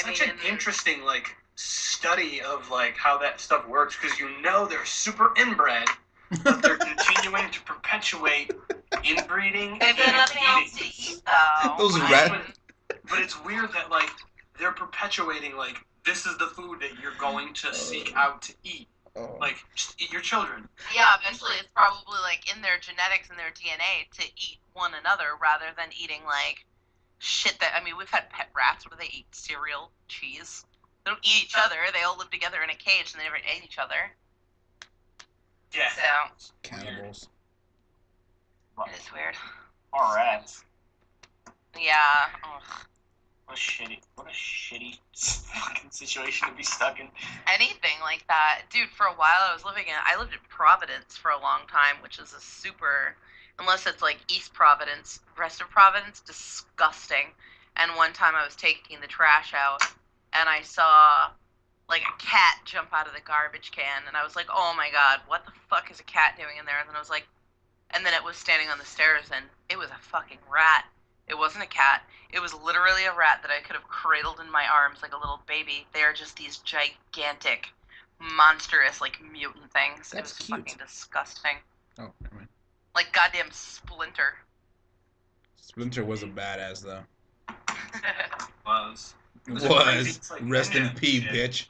Such an interesting like study of like how that stuff works, because they're super inbred, but they're continuing to perpetuate inbreeding. They've got nothing else to eat, though. Those rats. But it's weird that like they're perpetuating like this is the food that you're going to seek out to eat. Like just eat your children. Yeah, eventually it's probably like in their genetics and their DNA to eat one another rather than eating like shit that. I mean, we've had pet rats where they eat cereal, cheese. They don't eat each other. They all live together in a cage and they never ate each other. Yeah. So Cannibals. it is weird. Or rats. Yeah. Ugh. What a shitty fucking situation to be stuck in. Anything like that. Dude, for a while I lived in Providence for a long time, which is a super, unless it's like East Providence, rest of Providence, disgusting. And one time I was taking the trash out, and I saw like a cat jump out of the garbage can, and I was like, oh my god, what the fuck is a cat doing in there? And then I was like, and then it was standing on the stairs, and it was a fucking rat. It wasn't a cat. It was literally a rat that I could have cradled in my arms like a little baby. They are just these gigantic, monstrous, like mutant things. That's it was cute. fucking disgusting. Oh, never mind. Like goddamn Splinter. Splinter was a badass though. Was. Was. It's like Rest in Indian peace, shit. bitch.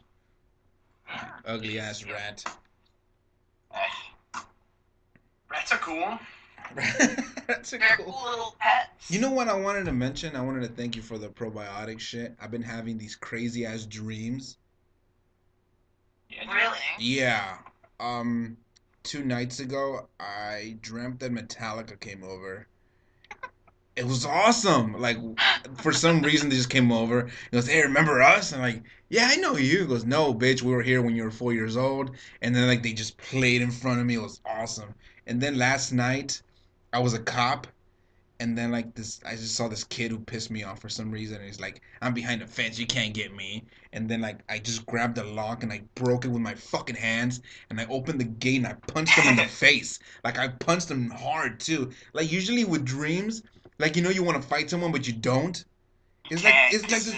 Ugly ass rat. Rats are cool. That's a They're cool. cool little pets. You know what I wanted to mention? I wanted to thank you for the probiotic shit. I've been having these crazy ass dreams. Yeah, Really? Yeah. 2 nights ago, I dreamt that Metallica came over. It was awesome. Like, for some reason, they just came over. He goes, hey, remember us? And I'm like, yeah, I know you. He goes, no, bitch, we were here when you were 4 years old. And then, like, they just played in front of me. It was awesome. And then last night, I was a cop. And then, like, I just saw this kid who pissed me off for some reason. And he's like, I'm behind the fence. You can't get me. And then, like, I just grabbed the lock and I broke it with my fucking hands. And I opened the gate and I punched him in the face. Like, I punched him hard, too. Like, usually with dreams, like, you want to fight someone, but you don't. It's like this.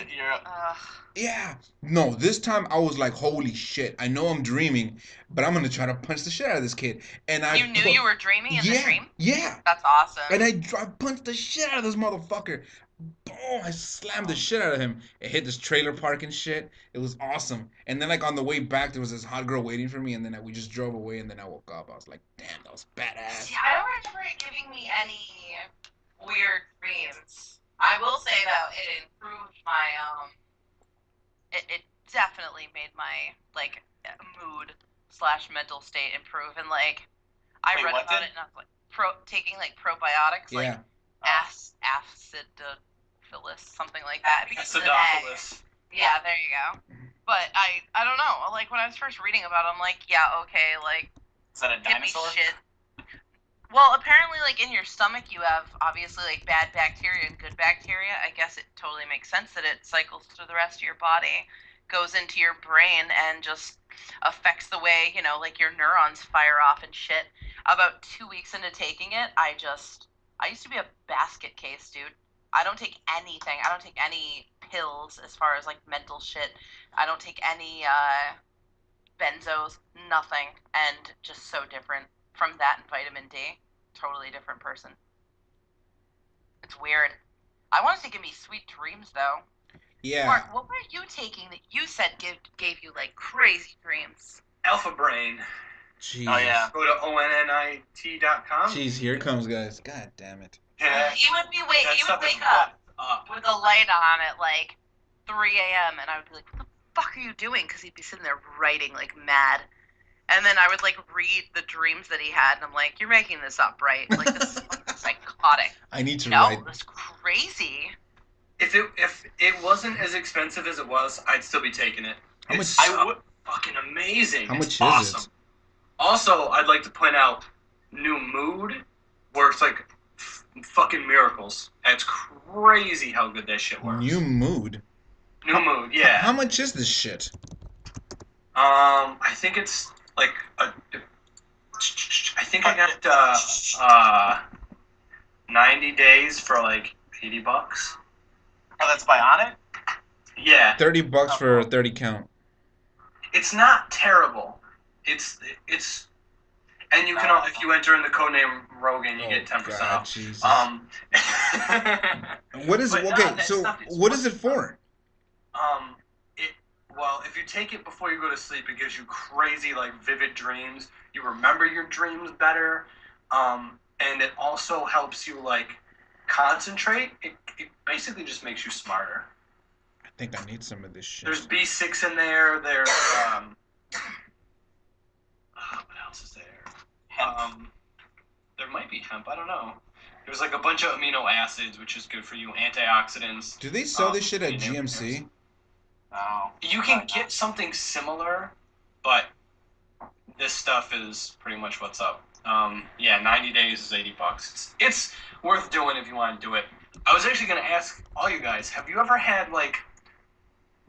Yeah. No, this time I was like, holy shit. I know I'm dreaming, but I'm going to try to punch the shit out of this kid. And You knew you were dreaming in the dream? Yeah. That's awesome. And I punched the shit out of this motherfucker. Boom! I slammed the shit out of him. It hit this trailer park and shit. It was awesome. And then, like, on the way back, there was this hot girl waiting for me. And then we just drove away. And then I woke up. I was like, damn, that was badass. See, I don't remember it giving me any weird dreams. I will say that it improved my it definitely made my like mood / mental state improve, and like I read about it and I was like taking like probiotics like acidophilus, something like that. Acidophilus. Yeah, there you go. But I don't know, like when I was first reading about it, I'm like, yeah, okay, like is that a dinosaur? Give me shit. Well, apparently, like, in your stomach, you have, obviously, like, bad bacteria and good bacteria. I guess it totally makes sense that it cycles through the rest of your body, goes into your brain, and just affects the way, like your neurons fire off and shit. About 2 weeks into taking it, I used to be a basket case, dude. I don't take anything. I don't take any pills as far as like mental shit. I don't take any benzos, nothing, and just so different from that and vitamin D. Totally different person. It's weird. I wanted to give me sweet dreams though. Yeah. Mark, what were you taking that you said gave you like crazy dreams? Alpha Brain. Jeez. Oh, yeah. Go to onnit.com. Jeez, here it comes, guys. God damn it. Yeah. You would That wake stuff is up up. with a light on at like 3 a.m. and I would be like, "What the fuck are you doing?" Because he'd be sitting there writing like mad, and then I would like read the dreams that he had, and I'm like, "You're making this up, right? Like this is fucking psychotic." I need to No, write. it's crazy. If it wasn't as expensive as it was, I'd still be taking it. How It's much- so fucking amazing. How It's much is awesome. it? Also, I'd like to point out New Mood works like fucking miracles. It's crazy how good that shit works. New mood. New Mood, yeah. How much is this shit? I think it's like I think I got 90 days for like $80. Oh, that's Bionic? Yeah, $30 for a 30 count. it's not terrible. It's and you can if you enter in the codename Rogan, you get 10% God, off. Jesus. Um, What is but it? no, Okay, that so stuff is what is it for? Well, if you take it before you go to sleep, it gives you crazy, like, vivid dreams. You remember your dreams better, and it also helps you, like, concentrate. It basically just makes you smarter. I think I need some of this shit. There's B6 in there. There's what else is there? There might be hemp. I don't know. There's like a bunch of amino acids, which is good for you. Antioxidants. Do they sell this shit at you know, GMC? No. You can get something similar, but this stuff is pretty much what's up. Yeah, 90 days is $80. It's worth doing if you want to do it. I was actually going to ask all you guys, have you ever had like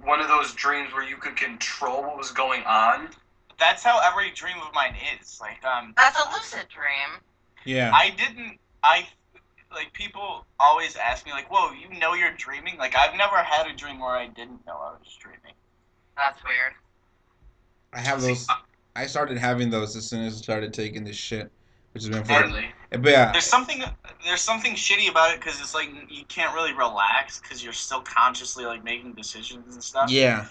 one of those dreams where you could control what was going on? That's how every dream of mine is. Like, That's a lucid dream. Yeah. like, people always ask me, like, whoa, you know you're dreaming? Like, I've never had a dream where I didn't know I was dreaming. That's weird. I have those. I started having those as soon as I started taking this shit, which has been for. Really? But yeah, There's something shitty about it because it's like you can't really relax because you're still consciously like making decisions and stuff. yeah.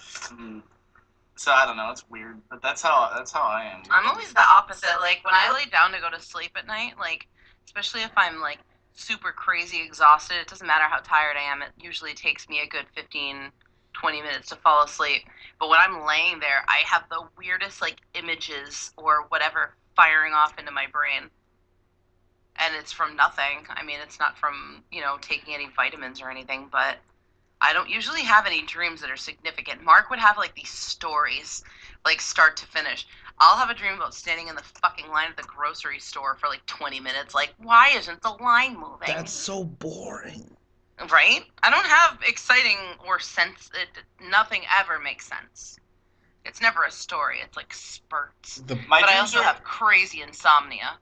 So I don't know, it's weird, but that's how I am. I'm always the opposite. Like when I lay down to go to sleep at night, like especially if I'm like super crazy exhausted, it doesn't matter how tired I am. It usually takes me a good 15, 20 minutes to fall asleep. But when I'm laying there, I have the weirdest like images or whatever firing off into my brain. And it's from nothing. I mean, it's not from, taking any vitamins or anything, but I don't usually have any dreams that are significant. Mark would have like these stories, like start to finish. I'll have a dream about standing in the fucking line at the grocery store for like 20 minutes. Like, why isn't the line moving? That's so boring. Right? I don't have exciting or nothing ever makes sense. It's never a story. It's like spurts. The But I also have crazy insomnia.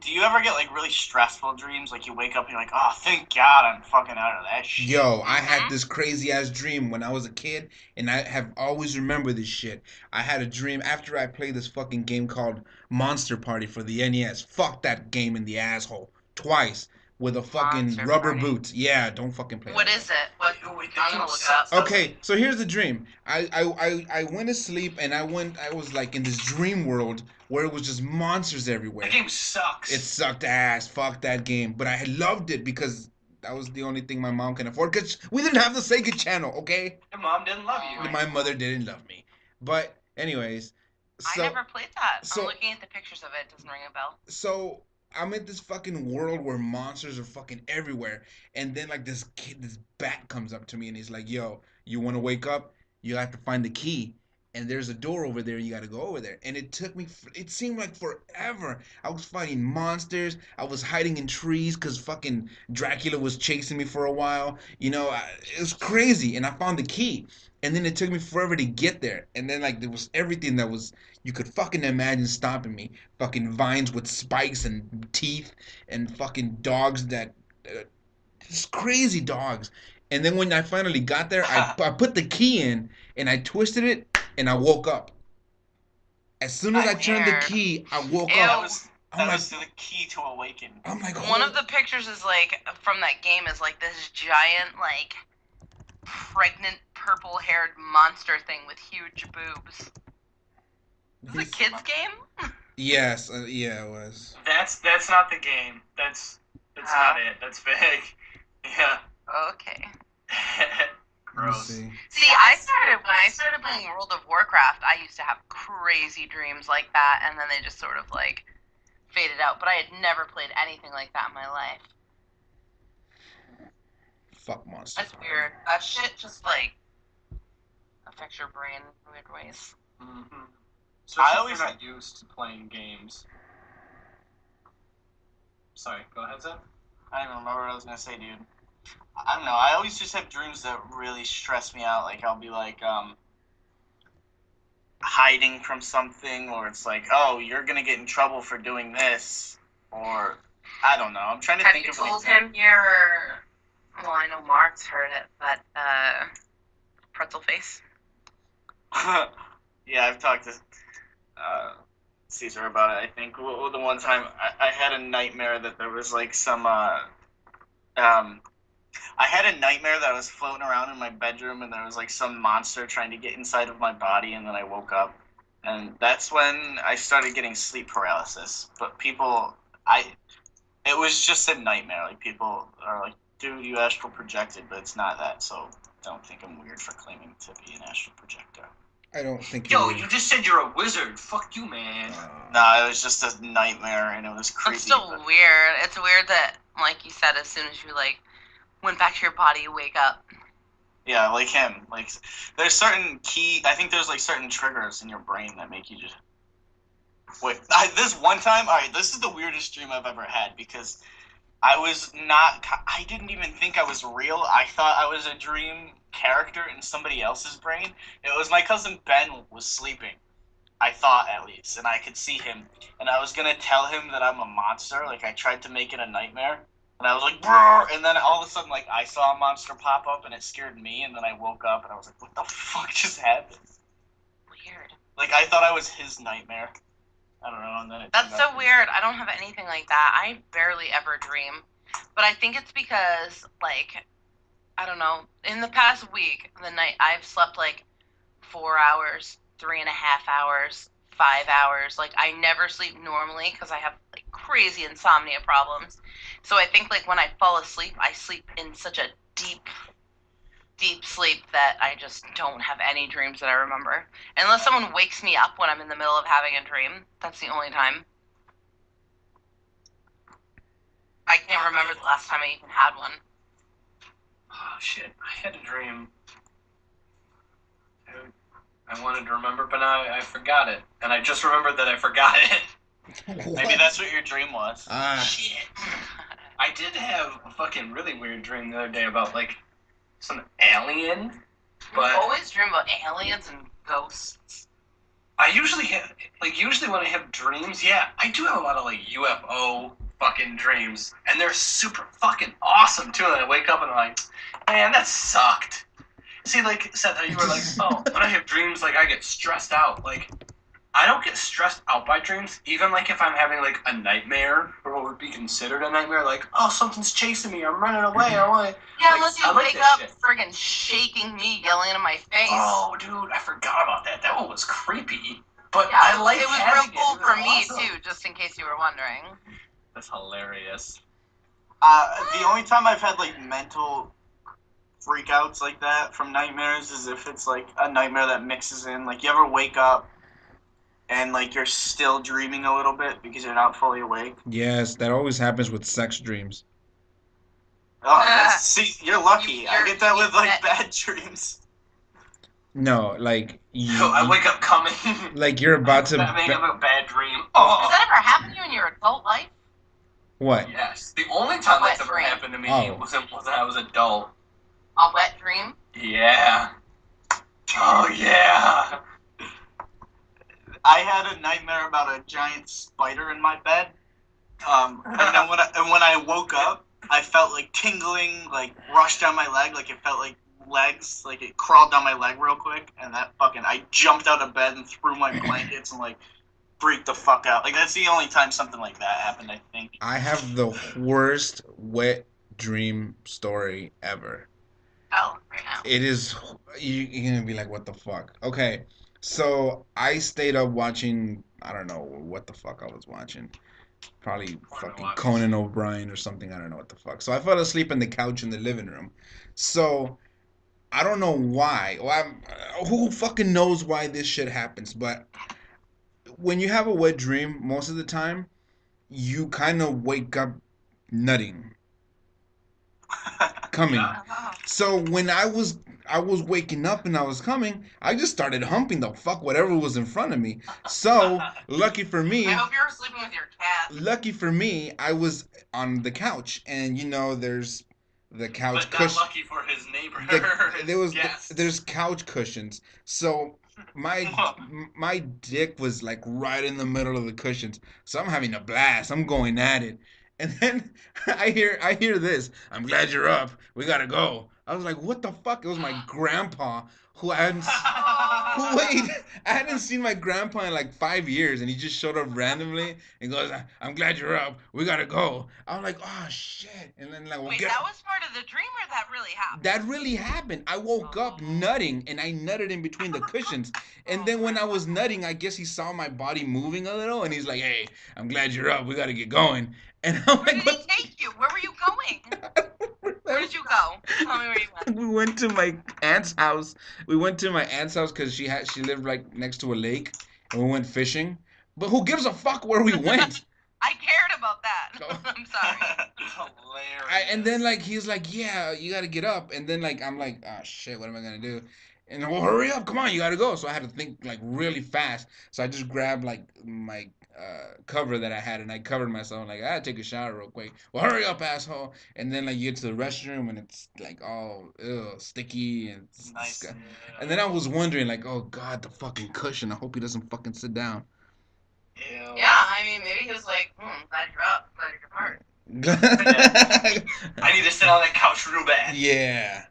Do you ever get like really stressful dreams? Like you wake up and you're like, oh, thank God I'm fucking out of that shit. Yo, I had this crazy ass dream when I was a kid, and I have always remembered this shit. I had a dream after I played this fucking game called Monster Party for the NES. Fuck that game in the asshole. Twice. With a fucking Monster rubber Party. boot. Yeah, don't fucking play What that. is it? What? Wait, I'm gonna look it up. Okay, so here's the dream. I went to sleep and I was like in this dream world where it was just monsters everywhere. That game sucks. It sucked ass. Fuck that game. But I loved it because that was the only thing my mom can afford. Because we didn't have the Sega channel, okay? Your mom didn't love you. My mother didn't love me. But anyways, so I never played that. so- I'm looking at the pictures of it. It doesn't ring a bell. so I'm in this fucking world where monsters are fucking everywhere, and then like this bat comes up to me and he's like, "Yo, you want to wake up? You have to find the key, and there's a door over there. You got to go over there." And it took me. It seemed like forever. I was fighting monsters. I was hiding in trees because fucking Dracula was chasing me for a while. It was crazy, and I found the key. and then it took me forever to get there. And then like there was everything that was you could fucking imagine stopping me. Fucking vines with spikes and teeth, and fucking dogs that, just crazy dogs. And then when I finally got there, I put the key in and I twisted it and I woke up. As soon as I turned the Weird. key, I woke Ew. up. That was the key to awaken. I'm like, One of the pictures is like from that game is like this giant like pregnant purple-haired monster thing with huge boobs. Is this a kids game? Yes, yeah, it was. That's not the game. That's not it. That's vague. Yeah. Okay. Gross. See. See, when I started playing World of Warcraft, I used to have crazy dreams like that, and then they just sort of like faded out. But I had never played anything like that in my life. Fuck monsters. That's weird. That shit just like affects your brain in weird ways. Mm-hmm. Especially I always if you're not used to playing games. Sorry, go ahead, Zach. I don't remember what I was gonna say, dude. I don't know. I always just have dreams that really stress me out. Like I'll be like hiding from something, or it's like, oh, you're gonna get in trouble for doing this, or I don't know. I'm trying to Have think you of told him your? Well, I know Mark's heard it, but pretzel face. Yeah, I've talked to Caesar about it. I think the one time I had a nightmare that there was like some I had a nightmare that I was floating around in my bedroom and there was like some monster trying to get inside of my body, and then I woke up, and that's when I started getting sleep paralysis. But it was just a nightmare. Like people are like, dude, you astral projected, but it's not that. So don't think I'm weird for claiming to be an astral projector. I don't think. Yo, you just said you're a wizard. Fuck you, man. No, it was just a nightmare, and it was creepy. It's still weird. It's weird that, like you said, as soon as you like went back to your body, you wake up. Yeah, like him. Like there's certain I think there's like certain triggers in your brain that make you just. Wait, this one time, alright, this is the weirdest dream I've ever had, because I didn't even think I was real. I thought I was a dream character in somebody else's brain. It was my cousin Ben was sleeping. I thought, at least, and I could see him. And I was gonna tell him that I'm a monster. Like, I tried to make it a nightmare. And I was like, brrr! And then all of a sudden, like, I saw a monster pop up, and it scared me, and then I woke up, and I was like, what the fuck just happened? Weird. Like, I thought I was his nightmare. I don't know, and then That's so weird. I don't have anything like that. I barely ever dream. But I think it's because, like, I don't know, in the past week, the night I've slept like 4 hours, 3.5 hours, 5 hours. Like, I never sleep normally because I have like crazy insomnia problems. So I think like when I fall asleep, I sleep in such a deep sleep that I just don't have any dreams that I remember. Unless someone wakes me up when I'm in the middle of having a dream. That's the only time. I can't remember the last time I even had one. Oh, shit. I had a dream. I wanted to remember, but now I forgot it. And I just remembered that I forgot it. Maybe that's what your dream was. Shit. I did have a fucking really weird dream the other day about, like, some alien, but I always dream about aliens and ghosts. I usually have, like, when I have dreams, yeah, I do have a lot of, like, UFO fucking dreams, and they're super fucking awesome, too, and I wake up and I'm like, man, that sucked. See, like, Seth, how you were like, oh, when I have dreams, like, I get stressed out, like, I don't get stressed out by dreams, even, like, if I'm having, like, a nightmare, or what would be considered a nightmare, like, oh, something's chasing me, I'm running away, I want to... Yeah, like, unless you I like wake that up shit. friggin' shaking me, yelling in my face. Oh, dude, I forgot about that. That one was creepy. But yeah, I like it was having real cool it. It was for me, awesome. too, just in case you were wondering. That's hilarious. The only time I've had, like, mental freakouts like that from nightmares is if it's, like, a nightmare that mixes in. Like, you ever wake up and, like, you're still dreaming a little bit because you're not fully awake? Yes, that always happens with sex dreams. Oh, see, you're lucky. I get that with, like, bet. bad dreams. No, like So I wake up coming. like you're about to. I have a bad dream. Has Oh, that ever happened to you in your adult life? What? yes. The only time that's ever dream. happened to me Oh. was when I was adult. A wet dream? Yeah. Oh yeah. I had a nightmare about a giant spider in my bed. And then when I woke up, I felt like tingling, like rush down my leg, like it felt like legs, like it crawled down my leg real quick, and I jumped out of bed and threw my blankets and like freaked the fuck out. Like that's the only time something like that happened, I think. I have the worst wet dream story ever. Oh, right now. It is you're gonna be like, what the fuck? Okay, so I stayed up watching. I don't know what the fuck I was watching. Probably fucking Conan O'Brien or something. I don't know what the fuck. So I fell asleep on the couch in the living room. So I don't know why. Well, who fucking knows why this shit happens? But when you have a wet dream, most of the time you kind of wake up nutting, coming. Yeah. So when I was waking up and I was coming, I just started humping the fuck whatever was in front of me. So lucky for me, I hope you were sleeping with your cat. lucky for me, I was on the couch, and there's the couch But not cushion. lucky for his neighbor. There's couch cushions. So my dick was like right in the middle of the cushions. So I'm having a blast. I'm going at it. And then I hear this. I'm glad you're up. We gotta go. I was like, what the fuck? It was my grandpa who I hadn't who wait, I hadn't seen my grandpa in like 5 years, and he just showed up randomly and goes, I'm glad you're up. We gotta go. I was like, oh shit. And then like, well, Wait, that was part of the dream, or that really happened? that really happened. I woke up nutting, and I nutted in between the cushions. And then when I was nutting, I guess he saw my body moving a little, and he's like, "Hey, I'm glad you're up. We got to get going." And I'm Where like, did he take you? Where were you going? Where did you go? Tell me where you went. We went to my aunt's house. We went to my aunt's house because she lived right next to a lake, and we went fishing. But who gives a fuck where we went? I cared about that. Oh. I'm sorry. Hilarious. And then like he's like, yeah, you gotta get up. And then like I'm like, oh shit, what am I gonna do? And well, hurry up, come on, you gotta go. So I had to think like really fast. So I just grabbed like my cover that I had, and I covered myself. Like I had to take a shower real quick. Well, hurry up, asshole. And then like you get to the restroom, and it's like all sticky and Nice. and then I was wondering like, oh god, the fucking cushion. I hope he doesn't fucking sit down. Ew. Yeah, I mean, maybe he was like, glad you're up, glad you're smart. I need to sit on that couch real bad. Yeah.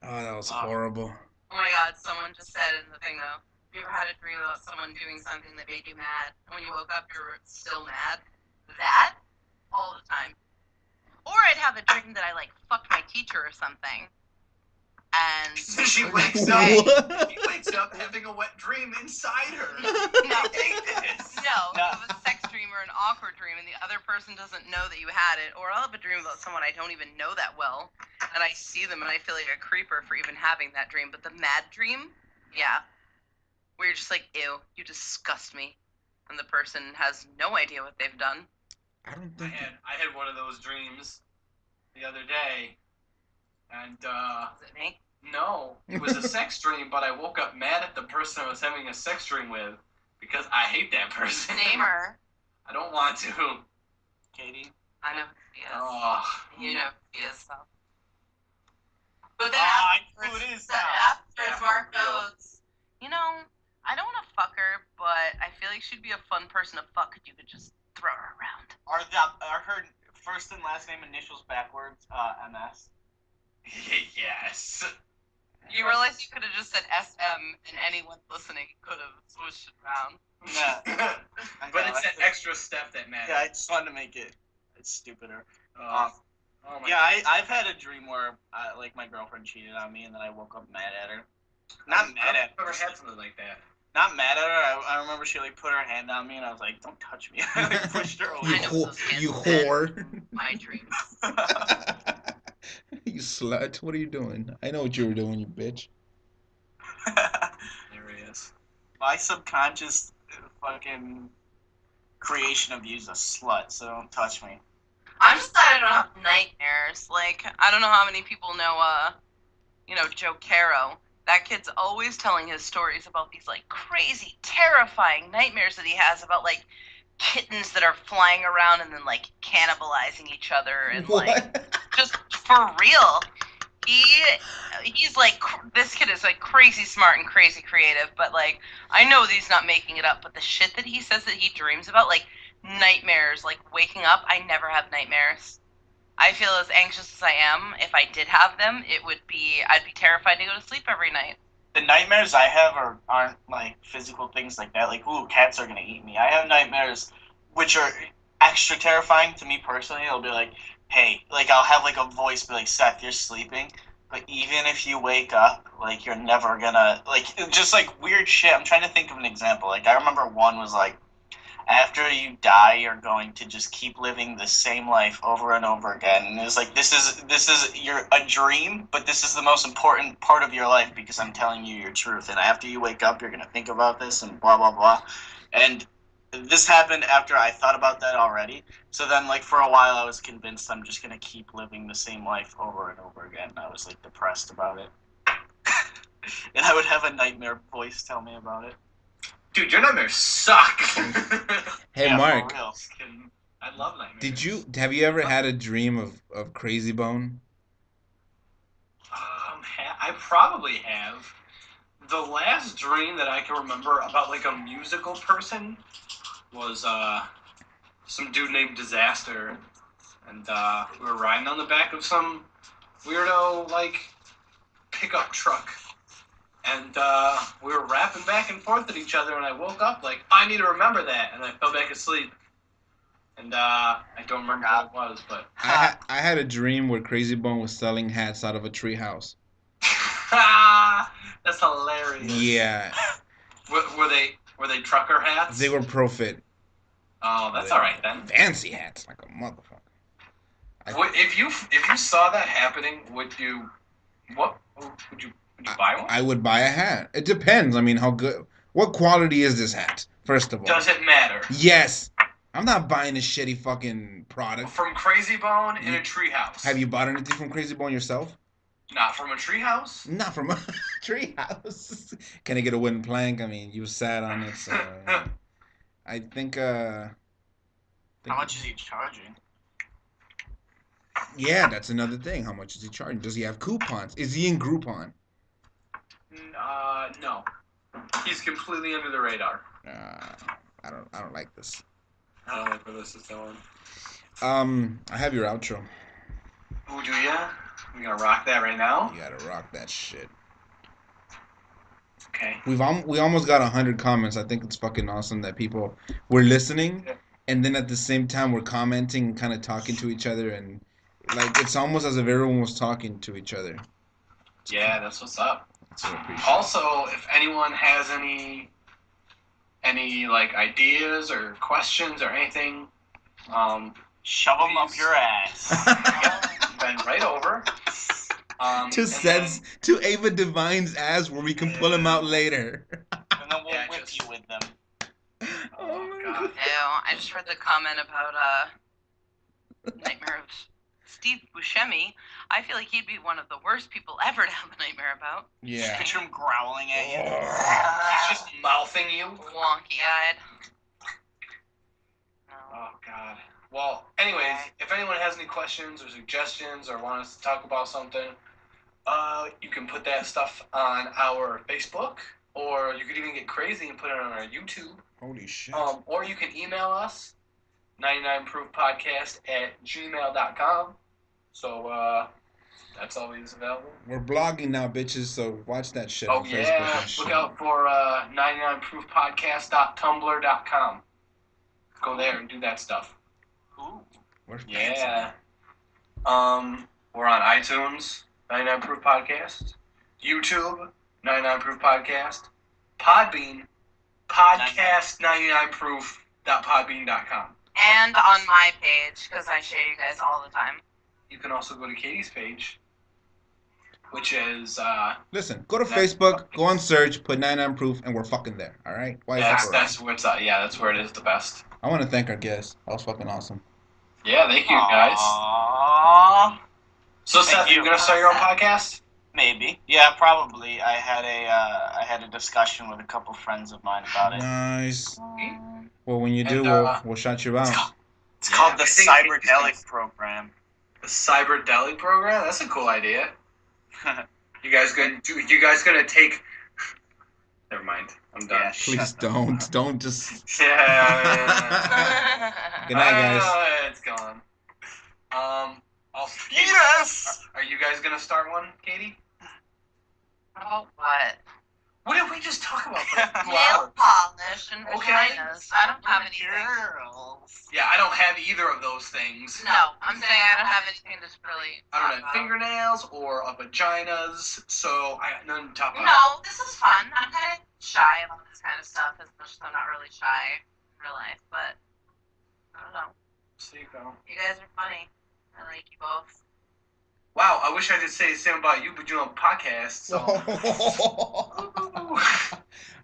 Oh, that was horrible. Oh my god, someone just said in the thing though, have you ever had a dream about someone doing something that made you mad, and when you woke up you were still mad? That? All the time. Or I'd have a dream that I like fucked my teacher or something. And She wakes up. He wakes up having a wet dream inside her. No. I hate this. No, it was a sex dream or an awkward dream, and the other person doesn't know that you had it. Or I'll have a dream about someone I don't even know that well, and I see them and I feel like a creeper for even having that dream. But the mad dream, yeah, where you're just like, ew, you disgust me, and the person has no idea what they've done. I don't I think. had one of those dreams the other day, and Is it me? no, it was a sex dream, but I woke up mad at the person I was having a sex dream with because I hate that person. Name her. I don't want to. Katie. I know who she is. Oh. You know who she is, so. But then I know afterwards, who it is then now. afterwards, Yeah, Mark for real. goes, you know, I don't want to fuck her, but I feel like she'd be a fun person to fuck if you could just throw her around. Are her first and last name initials backwards? MS. Yes. You realize you could have just said SM, and anyone listening could have switched it around. Nah. But it's that extra step that matters. Yeah, I just wanted to make it stupider. Oh my Yeah, God. I've had a dream where like my girlfriend cheated on me, and then I woke up mad at her. Not mad at I've never her. had something like that. Not mad at her. I remember she like put her hand on me, and I was like, "Don't touch me." I like, pushed her You, I away. know whore, those you kids, whore. My dreams. You slut. What are you doing? I know what you were doing, you bitch. There he is. My subconscious fucking creation of you is a slut, so don't touch me. I'm just glad I don't have nightmares. Like, I don't know how many people know, Joe Caro. That kid's always telling his stories about these, like, crazy, terrifying nightmares that he has about, like, kittens that are flying around and then, like, cannibalizing each other and, like, What? just for real. He he's like this kid is like crazy smart and crazy creative, but like I know that he's not making it up. But the shit that he says that he dreams about, like nightmares, like waking up. I never have nightmares. I feel as anxious as I am. If I did have them, I'd be terrified to go to sleep every night. The nightmares I have aren't like physical things like that. Like, ooh, cats are gonna eat me. I have nightmares which are extra terrifying to me personally. It'll be like, hey, like I'll have like a voice be like, Seth, you're sleeping, but even if you wake up, like you're never gonna like just like weird shit. I'm trying to think of an example. Like I remember one was like, after you die, you're going to just keep living the same life over and over again. And it's like this is your a dream, but this is the most important part of your life because I'm telling you your truth. And after you wake up, you're gonna think about this and blah blah blah. And this happened after I thought about that already. So then, like for a while, I was convinced I'm just gonna keep living the same life over and over again. And I was like depressed about it. And I would have a nightmare voice tell me about it. Dude, your nightmares suck. Hey, Yeah, Mark, for real. Just kidding. I love nightmares. have you ever had a dream of Crazy Bone? I probably have. The last dream that I can remember about like a musical person was some dude named Disaster, and we were riding on the back of some weirdo like pickup truck. And we were rapping back and forth at each other, and I woke up like, I need to remember that, and I fell back asleep. And I don't remember what it was, but I had a dream where Crazy Bone was selling hats out of a treehouse. that's hilarious. Yeah, Were they trucker hats? they were profit. Oh, that's all right then. Fancy hats, like a motherfucker. If you saw that happening, would you buy one? I would buy a hat. It depends. I mean, how good. What quality is this hat? First of all. Does it matter? Yes. I'm not buying a shitty fucking product. From Crazy Bone in a treehouse. Have you bought anything from Crazy Bone yourself? Not from a treehouse? Not from a treehouse. Can I get a wooden plank? I mean, you sat on it, so I think. How much is he charging? Yeah, that's another thing. How much is he charging? Does he have coupons? Is he in Groupon? No. He's completely under the radar. I don't like this. I don't like where this is going. I have your outro. Ooh, do ya? We gonna rock that right now? You gotta rock that shit. Okay. We almost got 100 comments. I think it's fucking awesome that people were listening, and then at the same time we're commenting and kind of talking to each other, and like it's almost as if everyone was talking to each other. Yeah, that's what's up. So I appreciate Also, if anyone has any like ideas or questions or anything, Shove them up your ass. bend right over. to Ava Divine's ass where we can pull him out later. And then we'll whip you with them. Oh my god. Ew, I just read the comment about Nightmare of Steve Buscemi. I feel like he'd be one of the worst people ever to have a nightmare about. Yeah. Picture him growling at you. He's just mouthing you. Wonky-eyed. Oh god. Well, anyways, if anyone has any questions or suggestions or want us to talk about something, you can put that stuff on our Facebook, or you could even get crazy and put it on our YouTube. Holy shit. Or you can email us, 99proofpodcast@gmail.com. So, that's always available. We're blogging now, bitches, so watch that shit Oh, on Facebook yeah. and shit. Look out for 99proofpodcast.tumblr.com. Go there and do that stuff. Ooh. We're fancy. Yeah. We're on iTunes, 99 Proof Podcast. YouTube, 99 Proof Podcast. Podbean, podcast99proof.podbean.com. And on my page, because I share you guys all the time. You can also go to Katie's page, which is Listen, go to Facebook, go on search, put 99 Proof, and we're fucking there, alright? that's where it's at. Yeah, that's where it is the best. I want to thank our guests. That was fucking awesome. Yeah, thank you guys. Aww. So Seth, you gonna start your own podcast? Maybe. Yeah, probably. I had a discussion with a couple friends of mine about it. Nice. Well, when you do, And, we'll shout you out. It's called the I think- Cyberdelic Program. The Cyberdelic program? That's a cool idea. You guys gonna take? Never mind. I'm done. Yeah, Please shut the don't. fuck up. Don't just. Yeah. Good night, guys. It's gone. Also, Yes! Are you guys gonna start one, Katie? Oh, what? What did we just talk about for 2 Nail hours? polish and Okay. vaginas. I don't have anything. Girls. Yeah, I don't have either of those things. No, I'm saying I don't have anything to really. I don't talk have about. fingernails or vaginas, so I got nothing to talk about. No, this is fun. I'm kind of shy about this kind of stuff, as much as I'm not really shy in real life, but I don't know. So you go. You guys are funny. I like you both. Wow, I wish I could say the same about you, but you're on a podcast, so.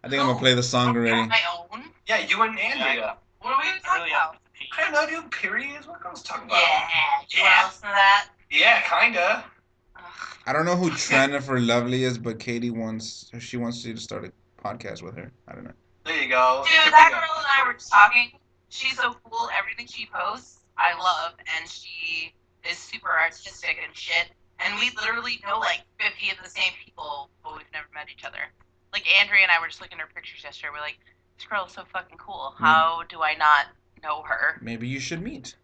I think I'm gonna play the song already. My own? Yeah, you and Andrea. What are we talking Really about? up to pee. I have no idea what period is what girls talking about. Yeah. Do you Yeah. want to listen to that? Yeah, kinda. Ugh. I don't know who Trenifer Lovely is, but Katie wants you to start a podcast with her. I don't know. There you go. Dude, that girl and I were just talking. She's so cool. Everything she posts, I love, and she is super artistic and shit. And we literally know like 50 of the same people, but we've never met each other. Like Andrea and I were just looking at her pictures yesterday. We're like, this girl is so fucking cool. How do I not know her? Maybe you should meet.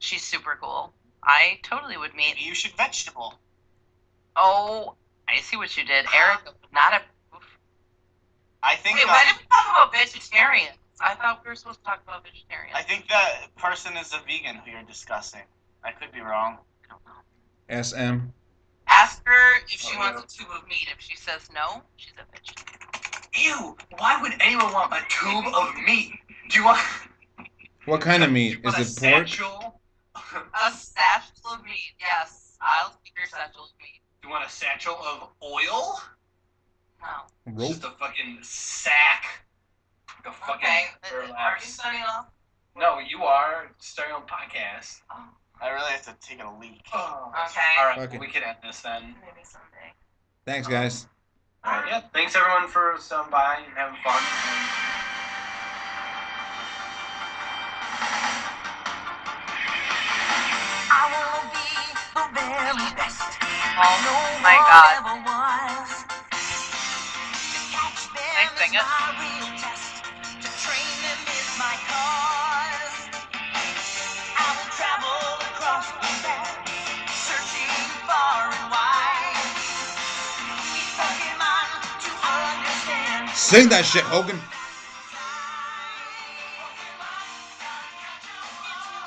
She's super cool. I totally would meet. Maybe you should vegetable. Oh, I see what you did, Eric. Not a. I think Wait, why did we talk about vegetarians? I thought we were supposed to talk about vegetarians. I think that person is a vegan who you're discussing. I could be wrong. I don't know. SM. Ask her if she wants a tube of meat. If she says no, she's a vegetarian. Ew, why would anyone want a tube of meat? Do you want... What kind of meat? Want Is a it pork? satchel? A satchel of meat. Yes, I'll take your satchel of meat. You want a satchel of oil? No. Rope? Just a fucking sack. A fucking Okay. Are you burlap. signing off? No, you are starting on podcast. Oh, I really have to take a leak. Oh. okay. All right, Okay. we can end this then. Maybe someday. Thanks, guys. All right, yeah. Thanks everyone for stopping by and having fun. I wanna be the very best. Oh my god. Ever was. Catch them Can I sing is it? my real test. To train them is my cause. I will travel across the land, searching far and wide. Each Pokemon to understand. Sing that shit, Hogan.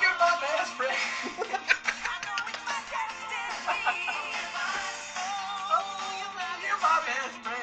You're my best friend. I know it's my destiny. Oh, you're my best friend.